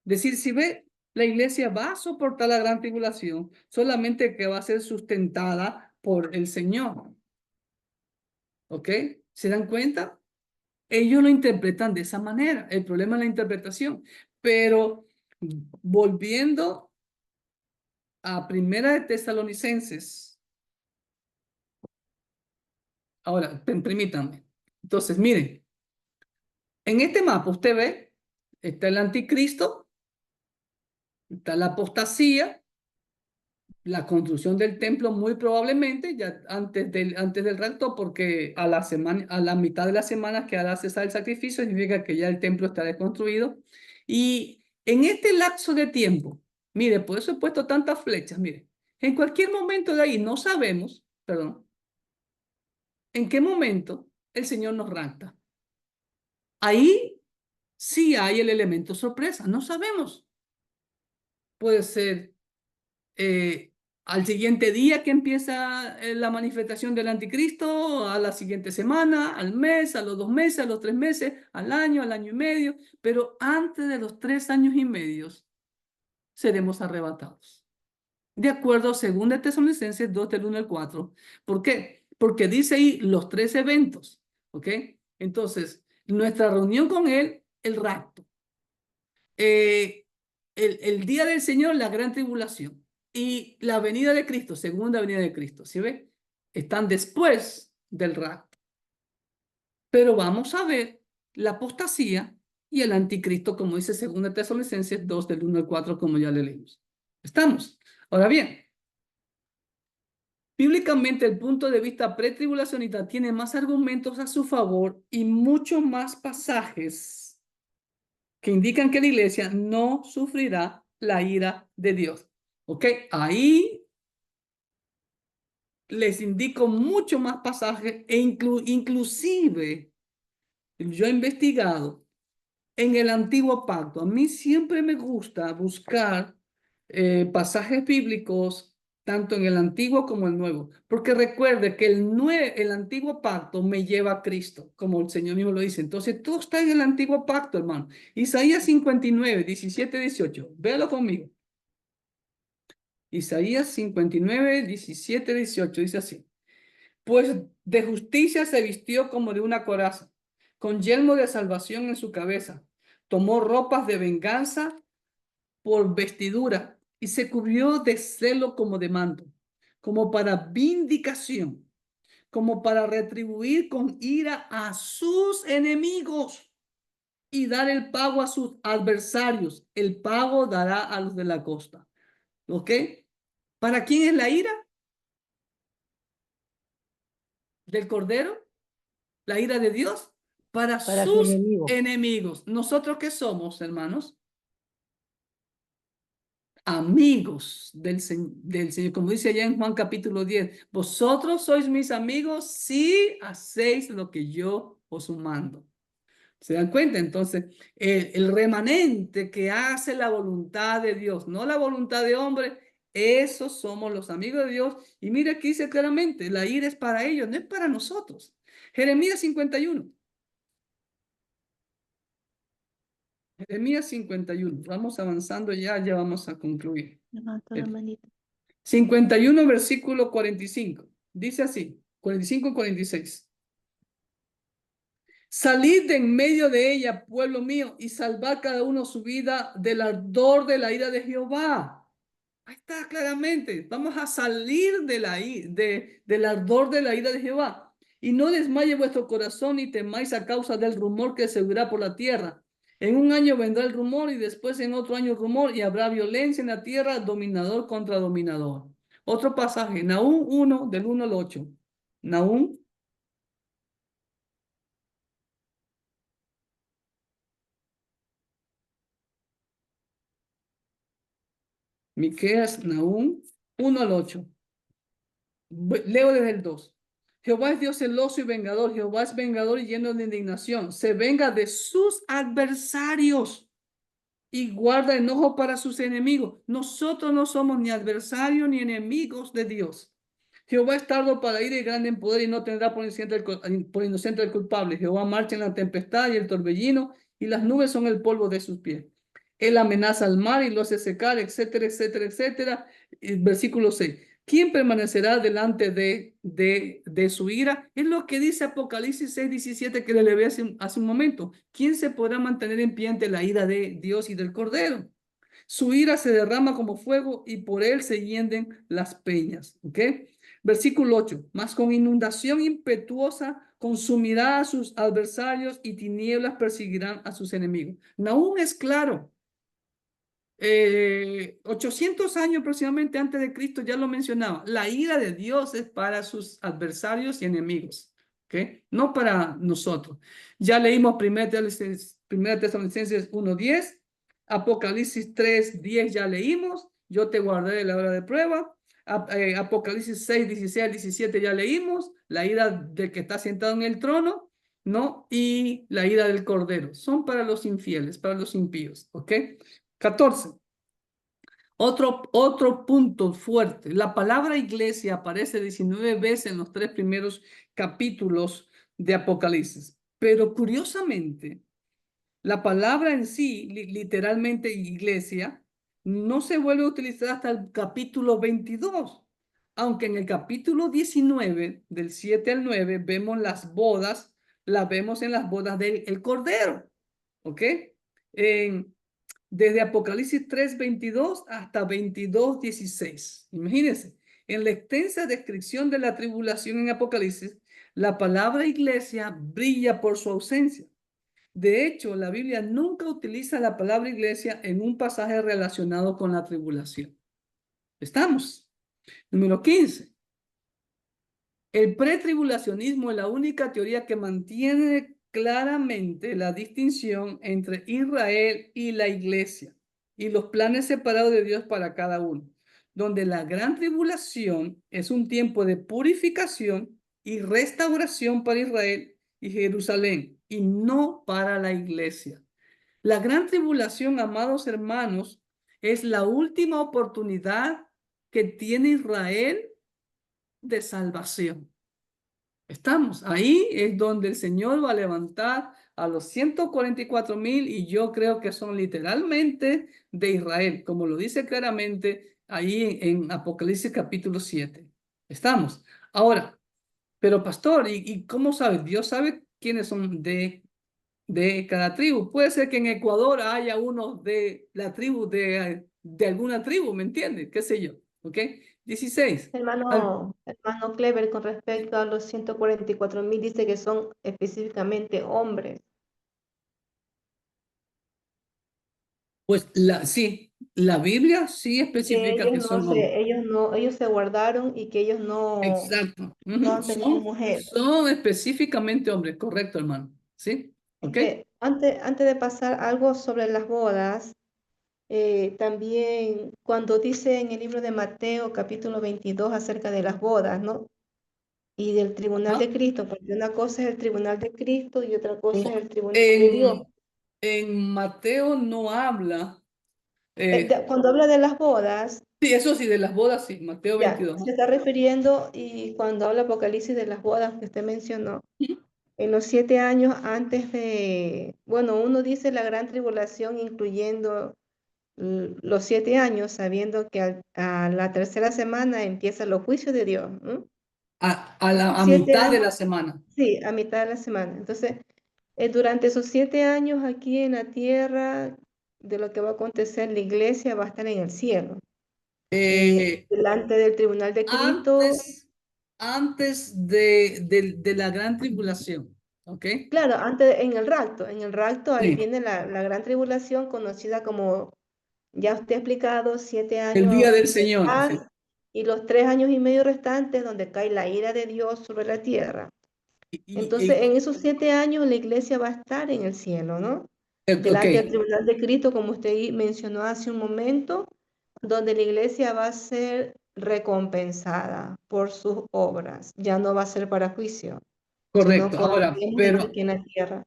Es decir, si ve, La iglesia va a soportar la gran tribulación, solamente que va a ser sustentada por el Señor. ¿Ok? ¿Se dan cuenta? Ellos lo interpretan de esa manera. El problema es la interpretación. Pero volviendo a Primera de Tesalonicenses. Ahora, permítanme. Entonces, miren. En este mapa usted ve, está el anticristo, está la apostasía, la construcción del templo muy probablemente ya antes del rapto, porque a la mitad de la semana que hará cesar el sacrificio significa que ya el templo está desconstruido. Y en este lapso de tiempo, mire, por eso he puesto tantas flechas, mire, en cualquier momento de ahí no sabemos, perdón, en qué momento el Señor nos rapta. Ahí sí hay el elemento sorpresa, no sabemos. Puede ser al siguiente día que empieza la manifestación del anticristo, a la siguiente semana, al mes, a los 2 meses, a los 3 meses, al año y medio, pero antes de los 3 años y medio seremos arrebatados. De acuerdo a 2 Tesalonicenses 2 del 1 al 4. ¿Por qué? Porque dice ahí los 3 eventos, ¿ok? Entonces, nuestra reunión con él, el rapto. El día del Señor, la gran tribulación, y la venida de Cristo, segunda venida de Cristo, ¿sí ve? Están después del rapto. Pero vamos a ver la apostasía y el anticristo, como dice 2 Tesalonicenses 2 del 1 al 4, como ya le leímos. ¿Estamos? Ahora bien, bíblicamente el punto de vista pretribulacionista tiene más argumentos a su favor y muchos más pasajes que indican que la iglesia no sufrirá la ira de Dios. ¿Ok? Ahí les indico mucho más pasajes e inclusive yo he investigado en el Antiguo Pacto. A mí siempre me gusta buscar pasajes bíblicos tanto en el Antiguo como el Nuevo, porque recuerde que el Antiguo Pacto me lleva a Cristo, como el Señor mismo lo dice. Entonces, todo está en el Antiguo Pacto, hermano. Isaías 59, 17, 18. Véalo conmigo. Isaías 59, 17, 18. Dice así. Pues de justicia se vistió como de una coraza, con yelmo de salvación en su cabeza. Tomó ropas de venganza por vestidura y se cubrió de celo como de manto, como para vindicación, como para retribuir con ira a sus enemigos y dar el pago a sus adversarios. El pago dará a los de la costa. ¿Ok? ¿Para quién es la ira? ¿Del Cordero? ¿La ira de Dios? Para Para su sus enemigo. enemigos. ¿Nosotros qué somos, hermanos? Amigos del Señor, como dice allá en Juan capítulo 10, vosotros sois mis amigos si hacéis lo que yo os mando. ¿Se dan cuenta? Entonces, el remanente que hace la voluntad de Dios, no la voluntad de hombre, esos somos los amigos de Dios. Y mira aquí dice claramente, la ira es para ellos, no es para nosotros. Jeremías 51. Jeremías 51. Vamos avanzando ya vamos a concluir. Levanta la manita. 51, versículo 45. Dice así, 45 y 46. Salid de en medio de ella, pueblo mío, y salvad cada uno su vida del ardor de la ira de Jehová. Ahí está claramente. Vamos a salir del ardor de la ira de Jehová. Y no desmaye vuestro corazón ni temáis a causa del rumor que se oirá por la tierra. En un año vendrá el rumor y después en otro año rumor y habrá violencia en la tierra, dominador contra dominador. Otro pasaje, Nahum 1, del 1 al 8. Nahum. Miqueas, Nahum 1 al 8. Leo desde el 2. Jehová es Dios celoso y vengador. Jehová es vengador y lleno de indignación. Se venga de sus adversarios y guarda enojo para sus enemigos. Nosotros no somos ni adversarios ni enemigos de Dios. Jehová es tardo para ir y grande en poder y no tendrá por inocente el culpable. Jehová marcha en la tempestad y el torbellino y las nubes son el polvo de sus pies. Él amenaza al mar y lo hace secar, etcétera, etcétera, etcétera. Y versículo 6. ¿Quién permanecerá delante de su ira? Es lo que dice Apocalipsis 6:17 que le leí hace un momento. ¿Quién se podrá mantener en pie ante la ira de Dios y del Cordero? Su ira se derrama como fuego y por él se hienden las peñas. ¿Ok? Versículo 8. Mas con inundación impetuosa consumirá a sus adversarios y tinieblas perseguirán a sus enemigos. Nahum es claro. 800 años aproximadamente antes de Cristo ya lo mencionaba. La ira de Dios es para sus adversarios y enemigos. ¿Ok? No para nosotros. Ya leímos 1 Tesalonicenses 1:10. Apocalipsis 3:10 ya leímos. Yo te guardaré la hora de prueba. Apocalipsis 6:16-17 ya leímos. La ira del que está sentado en el trono, ¿no? Y la ira del Cordero. Son para los infieles, para los impíos. ¿Ok? 14. Otro punto fuerte. La palabra iglesia aparece 19 veces en los 3 primeros capítulos de Apocalipsis. Pero curiosamente, la palabra en sí, literalmente iglesia, no se vuelve a utilizar hasta el capítulo 22. Aunque en el capítulo 19, del 7 al 9, vemos las bodas, las vemos en las bodas del Cordero. ¿Ok? Desde Apocalipsis 3:22 hasta 22:16. Imagínense, en la extensa descripción de la tribulación en Apocalipsis, la palabra iglesia brilla por su ausencia. De hecho, la Biblia nunca utiliza la palabra iglesia en un pasaje relacionado con la tribulación. ¿Estamos? Número 15. El pretribulacionismo es la única teoría que mantiene claramente la distinción entre Israel y la iglesia y los planes separados de Dios para cada uno, donde la gran tribulación es un tiempo de purificación y restauración para Israel y Jerusalén y no para la iglesia. La gran tribulación, amados hermanos, es la última oportunidad que tiene Israel de salvación. Estamos ahí, es donde el Señor va a levantar a los 144,000 y yo creo que son literalmente de Israel, como lo dice claramente ahí en Apocalipsis capítulo 7. Estamos. Ahora, pero pastor, ¿y cómo sabe? Dios sabe quiénes son de cada tribu. Puede ser que en Ecuador haya uno de la tribu de alguna tribu, ¿me entiendes? ¿Qué sé yo? ¿Ok? 16. Hermano Clever, con respecto a los 144,000, dice que son específicamente hombres. Pues sí, la Biblia sí Que especifica que son hombres. ellos se guardaron y que ellos Exacto. no Ujú. han tenido mujer. Son específicamente hombres, correcto, hermano. ¿Sí? ¿Ok? Antes de pasar algo sobre las bodas, también cuando dice en el libro de Mateo capítulo 22 acerca de las bodas, ¿no? Y del tribunal Ah, de Cristo, porque una cosa es el tribunal de Cristo y otra cosa es el tribunal de Dios. En Mateo no habla. Cuando habla de las bodas, Sí, eso sí, de las bodas, sí, Mateo ya, 22. se está refiriendo, y cuando habla Apocalipsis de las bodas que usted mencionó, en los 7 años antes de, bueno, uno dice la gran tribulación, incluyendo los 7 años, sabiendo que a la tercera semana empiezan los juicios de Dios, ¿no? Esos A 7 mitad de años, la semana. sí, a mitad de la semana. Entonces, durante esos 7 años aquí en la tierra, de lo que va a acontecer, la iglesia va a estar en el cielo, delante del tribunal de Cristo. Antes de la gran tribulación. ¿Ok? Claro, antes en el rapto ahí Sí. viene la gran tribulación conocida como, ya usted ha explicado, 7 El día años del de Señor. Sí. paz y los 3 años y medio restantes donde cae la ira de Dios sobre la tierra. Entonces, en esos 7 años la iglesia va a estar en el cielo, ¿no? Ok, Delante del tribunal de Cristo, como usted mencionó hace un momento, donde la iglesia va a ser recompensada por sus obras. Ya no va a ser para juicio, sino correcto. por lo Ahora, que hemos hecho pero aquí en la tierra.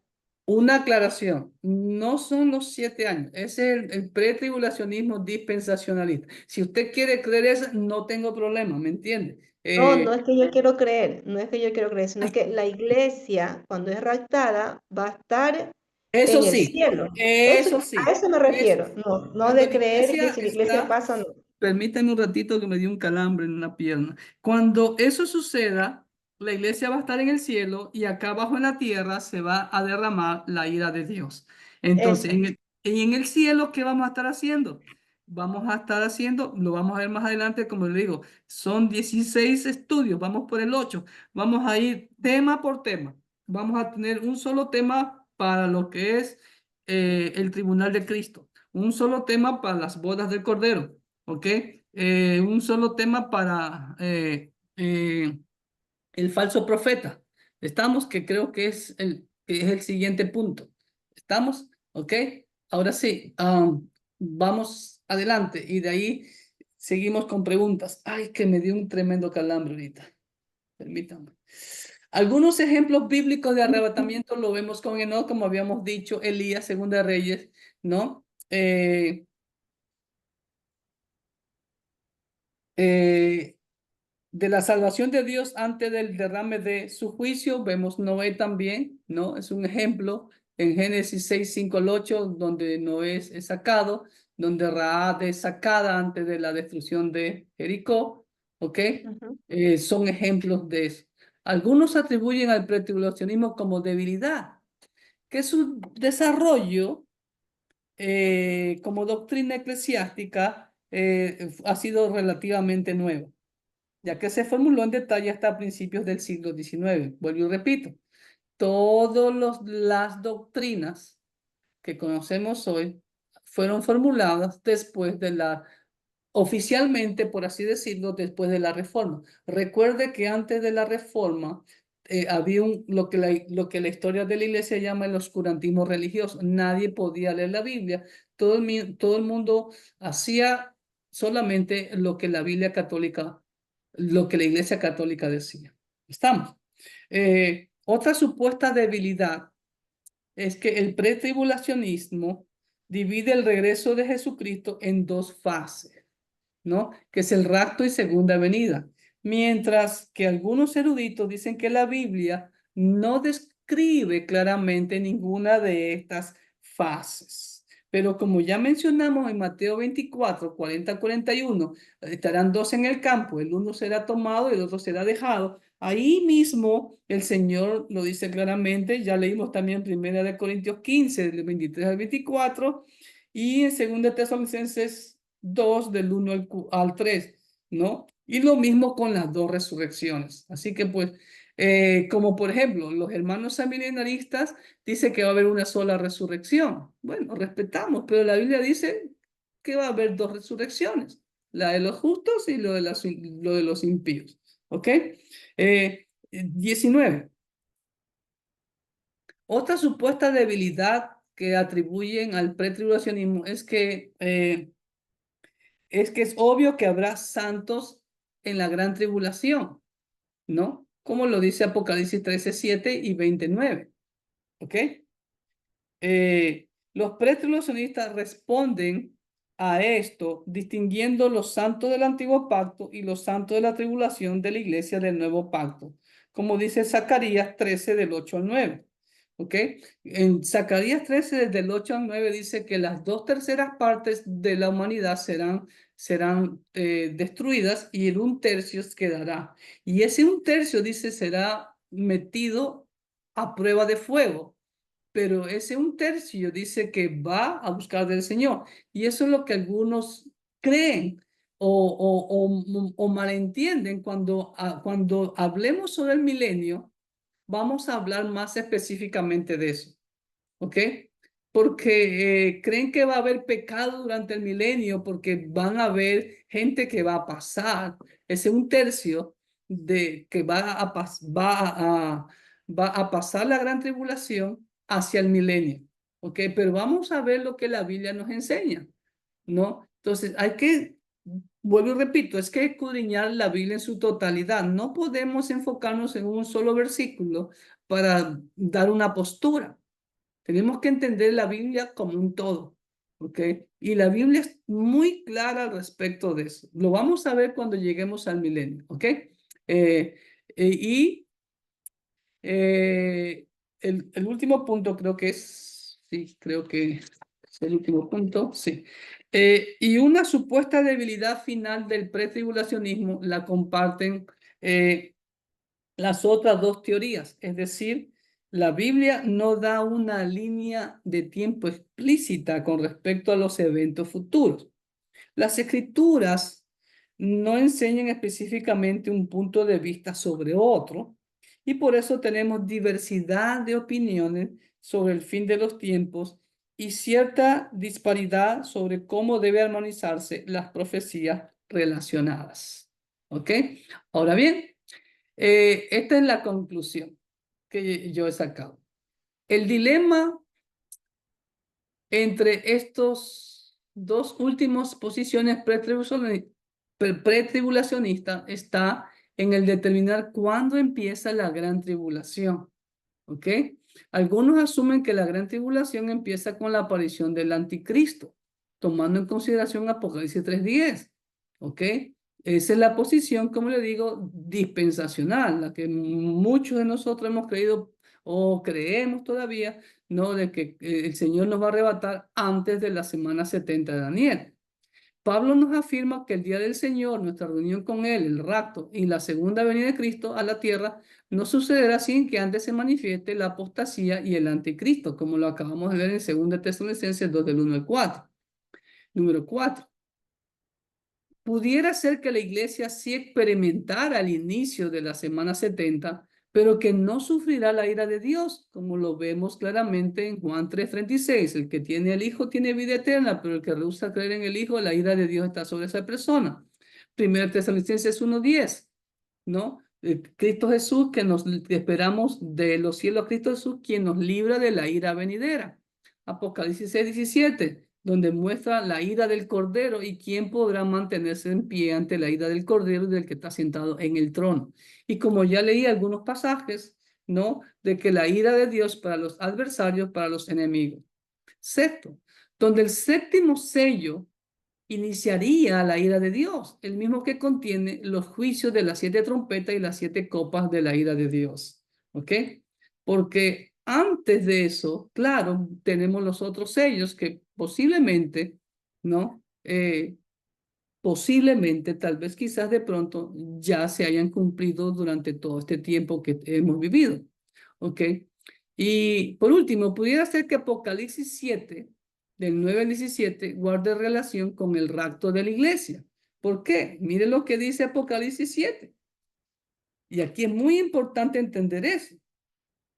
una aclaración, no son los 7 años, es el pretribulacionismo dispensacionalista. Si usted quiere creer eso, no tengo problema, ¿me entiende? No, no es que yo quiero creer, no es que yo quiero creer, sino que la iglesia, cuando es raptada, va a estar Eso en el sí, cielo. eso A sí. eso me Eso refiero. sí. No Cuando de la creer que iglesia si la iglesia está, pasa, no. permítame un ratito que me dio un calambre en una pierna. Cuando eso suceda, la iglesia va a estar en el cielo y acá abajo en la tierra se va a derramar la ira de Dios. Entonces, Eso. en el cielo, ¿qué vamos a estar haciendo? Vamos a estar haciendo, lo vamos a ver más adelante, como le digo, son 16 estudios, vamos por el 8, vamos a ir tema por tema. Vamos a tener un solo tema para lo que es el tribunal de Cristo, un solo tema para las bodas del Cordero, ¿ok? Un solo tema para el falso profeta. ¿Estamos? Que creo que es el siguiente punto. ¿Estamos? ¿Ok? Ahora sí, vamos adelante y de ahí seguimos con preguntas. Ay, que me dio un tremendo calambre ahorita. Permítanme. Algunos ejemplos bíblicos de arrebatamiento lo vemos con Enoc, como habíamos dicho, Elías, Segunda de Reyes, ¿no? De la salvación de Dios antes del derrame de su juicio, vemos Noé también, ¿no? Es un ejemplo en Génesis 6, 5 al 8, donde Noé es sacado, donde Rahab es sacada antes de la destrucción de Jericó, ¿ok? Ujú. Son ejemplos de eso. Algunos atribuyen al pretribulacionismo como debilidad, que su desarrollo como doctrina eclesiástica ha sido relativamente nuevo, ya que se formuló en detalle hasta principios del siglo XIX. Vuelvo y repito, todas las doctrinas que conocemos hoy fueron formuladas después de oficialmente, por así decirlo, después de la reforma. Recuerde que antes de la reforma había lo que la historia de la iglesia llama el oscurantismo religioso. Nadie podía leer la Biblia. Todo el mundo hacía solamente lo que la Biblia católica, lo que la iglesia católica decía. ¿Estamos? Otra supuesta debilidad es que el pretribulacionismo divide el regreso de Jesucristo en dos fases, ¿no? Que es el rapto y segunda venida. Mientras que algunos eruditos dicen que la Biblia no describe claramente ninguna de estas fases. Pero como ya mencionamos en Mateo 24, 40, 41, estarán dos en el campo, el uno será tomado y el otro será dejado. Ahí mismo el Señor lo dice claramente, ya leímos también en 1 Corintios 15, del 23 al 24, y en 2 Tesalonicenses 2, del 1 al 3, ¿no? Y lo mismo con las dos resurrecciones. Así que pues, como por ejemplo, los hermanos amilenaristas dicen que va a haber una sola resurrección. Bueno, respetamos, pero la Biblia dice que va a haber dos resurrecciones, la de los justos y lo de los impíos. ¿Ok? 19. Otra supuesta debilidad que atribuyen al pretribulacionismo es que es obvio que habrá santos en la gran tribulación, ¿no? Como lo dice Apocalipsis 13, 7 y 29, ¿ok? Los pretribulacionistas responden a esto distinguiendo los santos del antiguo pacto y los santos de la tribulación de la iglesia del nuevo pacto, como dice Zacarías 13 del 8 al 9. ¿Ok? En Zacarías 13, desde el 8 al 9, dice que las 2/3 de la humanidad serán destruidas y el 1/3 quedará. Y ese 1/3, dice, será metido a prueba de fuego, pero ese 1/3 dice que va a buscar del Señor. Y eso es lo que algunos creen o malentienden cuando hablemos sobre el milenio. Vamos a hablar más específicamente de eso, ¿ok? Porque creen que va a haber pecado durante el milenio, porque van a haber gente que va a pasar, ese 1/3 de que va a pasar la gran tribulación hacia el milenio, ¿ok? Pero vamos a ver lo que la Biblia nos enseña, ¿no? Entonces vuelvo y repito, es que escudriñar la Biblia en su totalidad. No podemos enfocarnos en un solo versículo para dar una postura. Tenemos que entender la Biblia como un todo, ¿ok? Y la Biblia es muy clara al respecto de eso. Lo vamos a ver cuando lleguemos al milenio, ¿ok? Y el último punto creo que es, Sí, creo que es el último punto. Sí. Y una supuesta debilidad final del pretribulacionismo la comparten las otras dos teorías. Es decir, la Biblia no da una línea de tiempo explícita con respecto a los eventos futuros. Las escrituras no enseñan específicamente un punto de vista sobre otro, y por eso tenemos diversidad de opiniones sobre el fin de los tiempos y cierta disparidad sobre cómo debe armonizarse las profecías relacionadas. ¿Ok? Ahora bien, esta es la conclusión que yo he sacado. El dilema entre estos dos últimas posiciones pretribulacionistas está en el determinar cuándo empieza la gran tribulación. ¿Ok? Algunos asumen que la gran tribulación empieza con la aparición del anticristo, tomando en consideración Apocalipsis 3:10. ¿Ok? Esa es la posición, como le digo, dispensacional, la que muchos de nosotros hemos creído o creemos todavía, ¿no? De que el Señor nos va a arrebatar antes de la semana 70 de Daniel. Pablo nos afirma que el día del Señor, nuestra reunión con Él, el rapto y la segunda venida de Cristo a la tierra, no sucederá sin que antes se manifieste la apostasía y el anticristo, como lo acabamos de ver en 2 Tesalonicenses 2 del 1 al 4. Número 4. Pudiera ser que la iglesia sí experimentara al inicio de la semana 70, pero que no sufrirá la ira de Dios, como lo vemos claramente en Juan 3:36. El que tiene al Hijo tiene vida eterna, pero el que rehúsa creer en el Hijo, la ira de Dios está sobre esa persona. 1 Tesalonicenses 1:10, ¿no? Cristo Jesús, que nos esperamos de los cielos, Cristo Jesús, quien nos libra de la ira venidera. Apocalipsis 6:17, donde muestra la ira del Cordero y quién podrá mantenerse en pie ante la ira del Cordero y del que está sentado en el trono. Y como ya leí algunos pasajes, ¿no? De que la ira de Dios para los adversarios, para los enemigos. Sexto, donde el séptimo sello iniciaría la ira de Dios, el mismo que contiene los juicios de las 7 trompetas y las 7 copas de la ira de Dios. ¿Ok? Porque antes de eso, claro, tenemos los otros sellos que posiblemente, ¿no? Posiblemente, tal vez quizás de pronto ya se hayan cumplido durante todo este tiempo que hemos vivido. ¿Ok? Y por último, pudiera ser que Apocalipsis 7, del 9 al 17, guarde relación con el rapto de la iglesia. ¿Por qué? Mire lo que dice Apocalipsis 7. Y aquí es muy importante entender eso.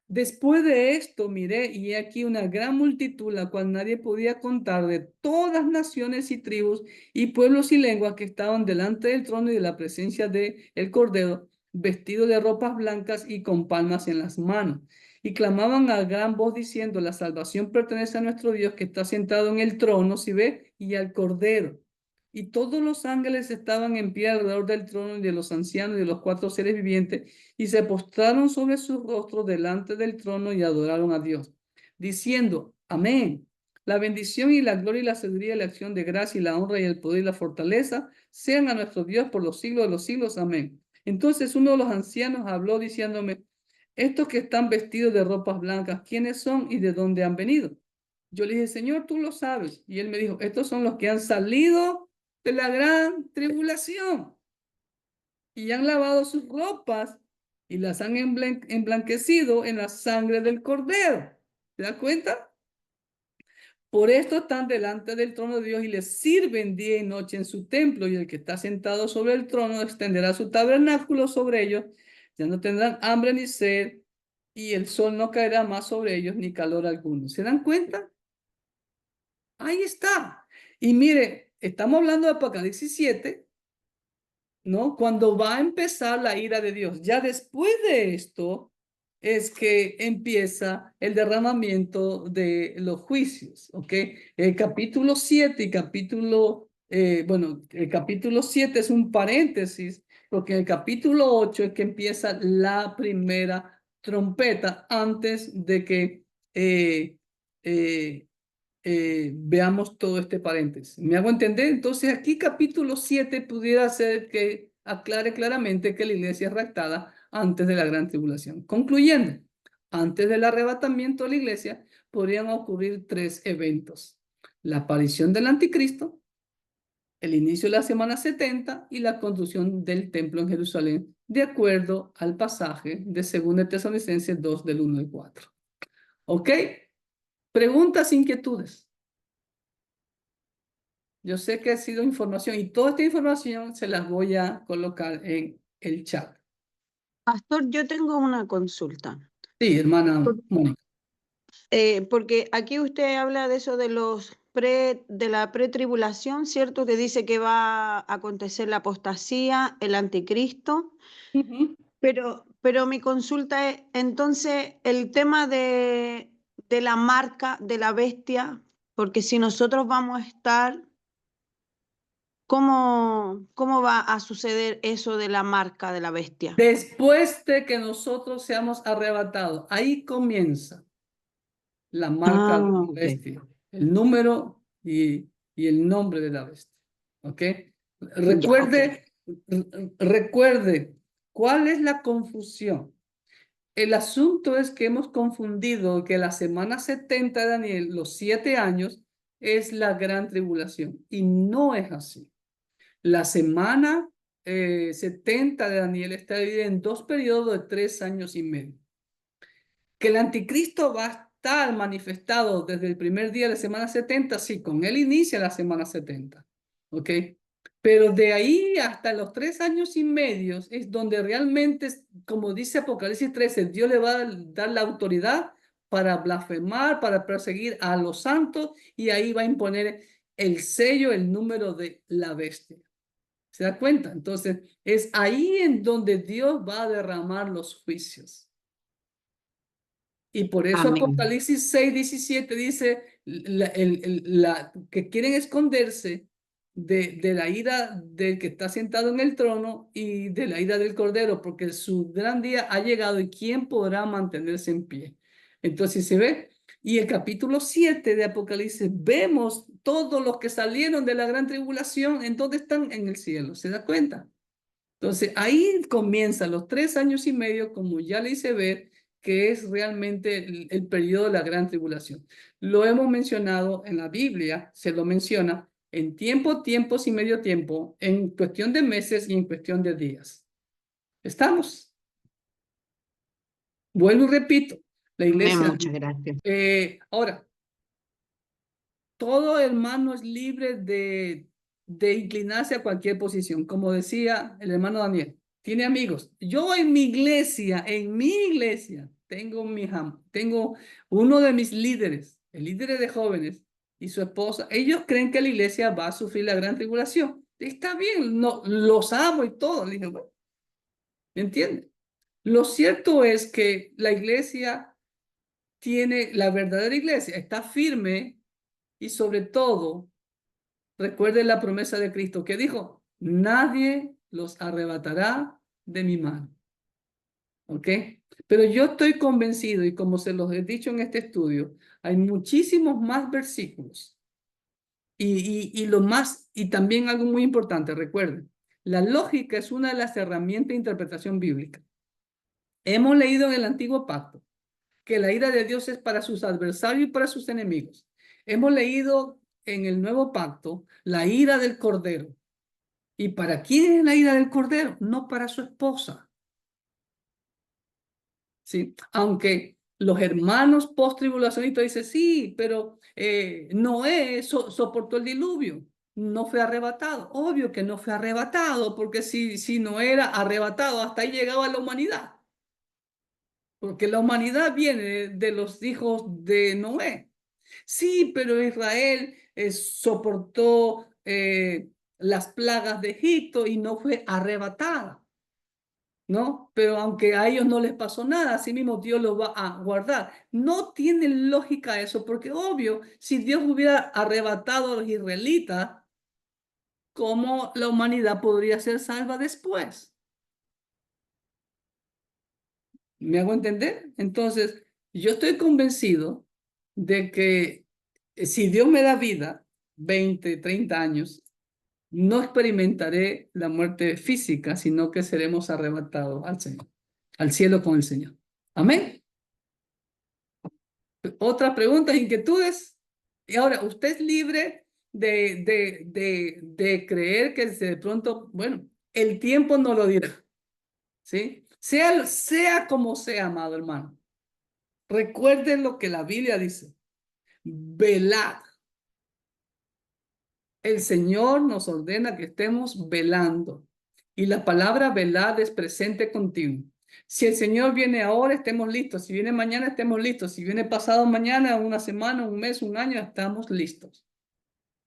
Después de esto, miré, y he aquí una gran multitud, la cual nadie podía contar, de todas naciones y tribus y pueblos y lenguas que estaban delante del trono y de la presencia del Cordero, vestidos de ropas blancas y con palmas en las manos. Y clamaban a gran voz diciendo: la salvación pertenece a nuestro Dios que está sentado en el trono, ¿sí ve? Y al Cordero. Y todos los ángeles estaban en pie alrededor del trono y de los ancianos y de los 4 seres vivientes, y se postraron sobre sus rostros delante del trono y adoraron a Dios, diciendo: amén. La bendición y la gloria y la sabiduría y la acción de gracia y la honra y el poder y la fortaleza sean a nuestro Dios por los siglos de los siglos. Amén. Entonces uno de los ancianos habló diciéndome: estos que están vestidos de ropas blancas, ¿quiénes son y de dónde han venido? Yo le dije: Señor, tú lo sabes. Y él me dijo: estos son los que han salido de la gran tribulación y han lavado sus ropas y las han emblanquecido en la sangre del Cordero. ¿Se da cuenta? Por esto están delante del trono de Dios y les sirven día y noche en su templo, y el que está sentado sobre el trono extenderá su tabernáculo sobre ellos. Ya no tendrán hambre ni sed, y el sol no caerá más sobre ellos, ni calor alguno. ¿Se dan cuenta? Ahí está. Y mire, estamos hablando de Apocalipsis 7, ¿no? Cuando va a empezar la ira de Dios. Ya después de esto es que empieza el derramamiento de los juicios, ¿ok? El capítulo 7 y el capítulo 7 es un paréntesis, porque el capítulo 8 es que empieza la primera trompeta antes de que veamos todo este paréntesis. ¿Me hago entender? Entonces aquí capítulo 7 pudiera ser que aclare claramente que la iglesia es raptada antes de la gran tribulación. Concluyendo, antes del arrebatamiento de la iglesia, podrían ocurrir 3 eventos: la aparición del anticristo, el inicio de la semana 70 y la construcción del templo en Jerusalén, de acuerdo al pasaje de 2 Tesalonicenses 2 del 1 al 4. ¿Ok? Preguntas, inquietudes. Yo sé que ha sido información y toda esta información se las voy a colocar en el chat. Pastor, yo tengo una consulta. Sí, hermana Mónica. Porque aquí usted habla de eso de de la pretribulación, ¿cierto? Que dice que va a acontecer la apostasía, el anticristo. Pero mi consulta es, entonces, el tema de la marca de la bestia, porque si nosotros vamos a estar, ¿cómo va a suceder eso de la marca de la bestia? Después de que nosotros seamos arrebatados, ahí comienza la marca de la Ok. bestia, el número y el nombre de la bestia. ¿Ok? Recuerde, recuerde, ¿cuál es la confusión? El asunto es que hemos confundido que la semana 70 de Daniel, los 7 años, es la gran tribulación. Y no es así. La semana 70 de Daniel está dividida en 2 periodos de 3 años y medio. Que el anticristo va a estar manifestado desde el primer día de la semana 70, sí, con él inicia la semana 70. ¿Ok? Pero de ahí hasta los 3 años y medio es donde realmente, como dice Apocalipsis 13, Dios le va a dar la autoridad para blasfemar, para perseguir a los santos, y ahí va a imponer el sello, el número de la bestia. ¿Se da cuenta? Entonces, es ahí en donde Dios va a derramar los juicios. Y por eso Amén. Apocalipsis 6:17 dice que quieren esconderse de la ira del que está sentado en el trono y de la ira del Cordero, porque su gran día ha llegado y ¿quién podrá mantenerse en pie? Entonces se ve. Y el capítulo 7 de Apocalipsis, vemos todos los que salieron de la gran tribulación, ¿en dónde están? En el cielo. ¿Se da cuenta? Entonces ahí comienzan los 3 años y medio, como ya le hice ver, que es realmente el periodo de la gran tribulación. Lo hemos mencionado en la Biblia, se lo menciona en tiempo, tiempos y medio tiempo, en cuestión de meses y en cuestión de días. ¿Estamos? Vuelvo y repito, la iglesia. Muchas gracias. Ahora, todo hermano es libre de inclinarse a cualquier posición, como decía el hermano Daniel. Tiene amigos. Yo en mi iglesia, tengo uno de mis líderes, el líder de jóvenes y su esposa. Ellos creen que la iglesia va a sufrir la gran tribulación. Está bien, no, los amo y todo. Le dije, bueno, ¿me entiende? Lo cierto es que la iglesia tiene, la verdadera iglesia está firme y sobre todo, recuerde la promesa de Cristo que dijo, nadie los arrebatará de mi mano. ¿Ok? Pero yo estoy convencido, y como se los he dicho en este estudio, hay muchísimos más versículos. Y también algo muy importante, recuerden, la lógica es una de las herramientas de interpretación bíblica. Hemos leído en el Antiguo Pacto que la ira de Dios es para sus adversarios y para sus enemigos. Hemos leído en el Nuevo Pacto la ira del Cordero. ¿Y para quién es la ira del Cordero? No para su esposa. ¿Sí? Aunque los hermanos post-tribulacionistas dicen, sí, pero Noé soportó el diluvio, no fue arrebatado. Obvio que no fue arrebatado, porque si no era arrebatado, hasta ahí llegaba la humanidad. Porque la humanidad viene de los hijos de Noé. Sí, pero Israel soportó las plagas de Egipto y no fue arrebatada, ¿no? Pero aunque a ellos no les pasó nada, así mismo Dios los va a guardar. No tiene lógica eso, porque obvio, si Dios hubiera arrebatado a los israelitas, ¿cómo la humanidad podría ser salva después? ¿Me hago entender? Entonces, yo estoy convencido de que si Dios me da vida, 20, 30 años, no experimentaré la muerte física, sino que seremos arrebatados al Señor, al cielo con el Señor. Amén. Otras preguntas, inquietudes. Y ahora, usted es libre de creer que de pronto, bueno, el tiempo no lo dirá. ¿Sí? Sea como sea, amado hermano. Recuerden lo que la Biblia dice. Velad. El Señor nos ordena que estemos velando. Y la palabra velad es presente continuo. Si el Señor viene ahora, estemos listos. Si viene mañana, estemos listos. Si viene pasado mañana, una semana, un mes, un año, estamos listos.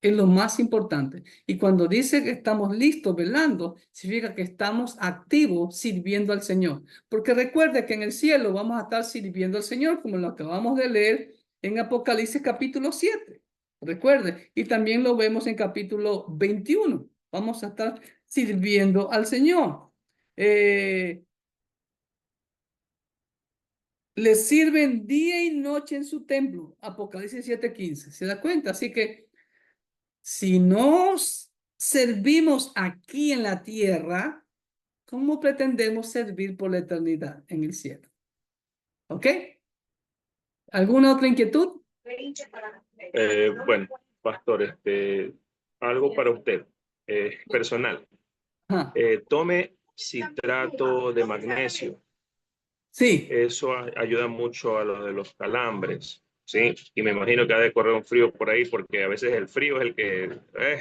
Es lo más importante. Y cuando dice que estamos listos velando, significa que estamos activos sirviendo al Señor. Porque recuerde que en el cielo vamos a estar sirviendo al Señor, como lo acabamos de leer en Apocalipsis capítulo 7. Recuerde, y también lo vemos en capítulo 21. Vamos a estar sirviendo al Señor. Les sirven día y noche en su templo. Apocalipsis 7:15. ¿Se da cuenta? Así que si nos servimos aquí en la tierra, ¿cómo pretendemos servir por la eternidad en el cielo? ¿Ok? ¿Alguna otra inquietud? Bueno, pastor, algo para usted, personal. Ajá. Tome citrato de magnesio. Sí, Eso ayuda mucho a lo de los calambres, ¿sí? Y me imagino que ha de correr un frío por ahí, porque a veces el frío es el que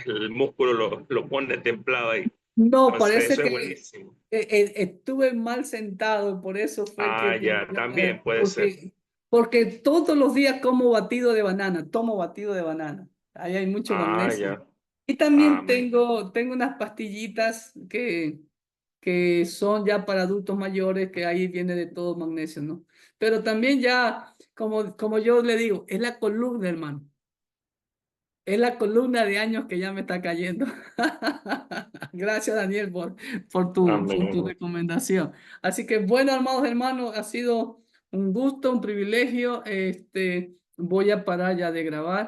el músculo lo pone templado ahí. no, Entonces, parece eso es que buenísimo. estuve mal sentado y por eso fue que Ah, ya, también puede ser. porque todos los días como batido de banana, tomo batido de banana. Ahí hay mucho Ah, magnesio. ya. Y también Amén. tengo unas pastillitas que son ya para adultos mayores, que ahí viene de todo magnesio, ¿no? Pero también ya, como yo le digo, es la columna, hermano. Es la columna de años que ya me está cayendo. Gracias, Daniel, por tu Amén. recomendación. Así que, bueno, amados hermanos, ha sido un gusto, un privilegio. Voy a parar ya de grabar.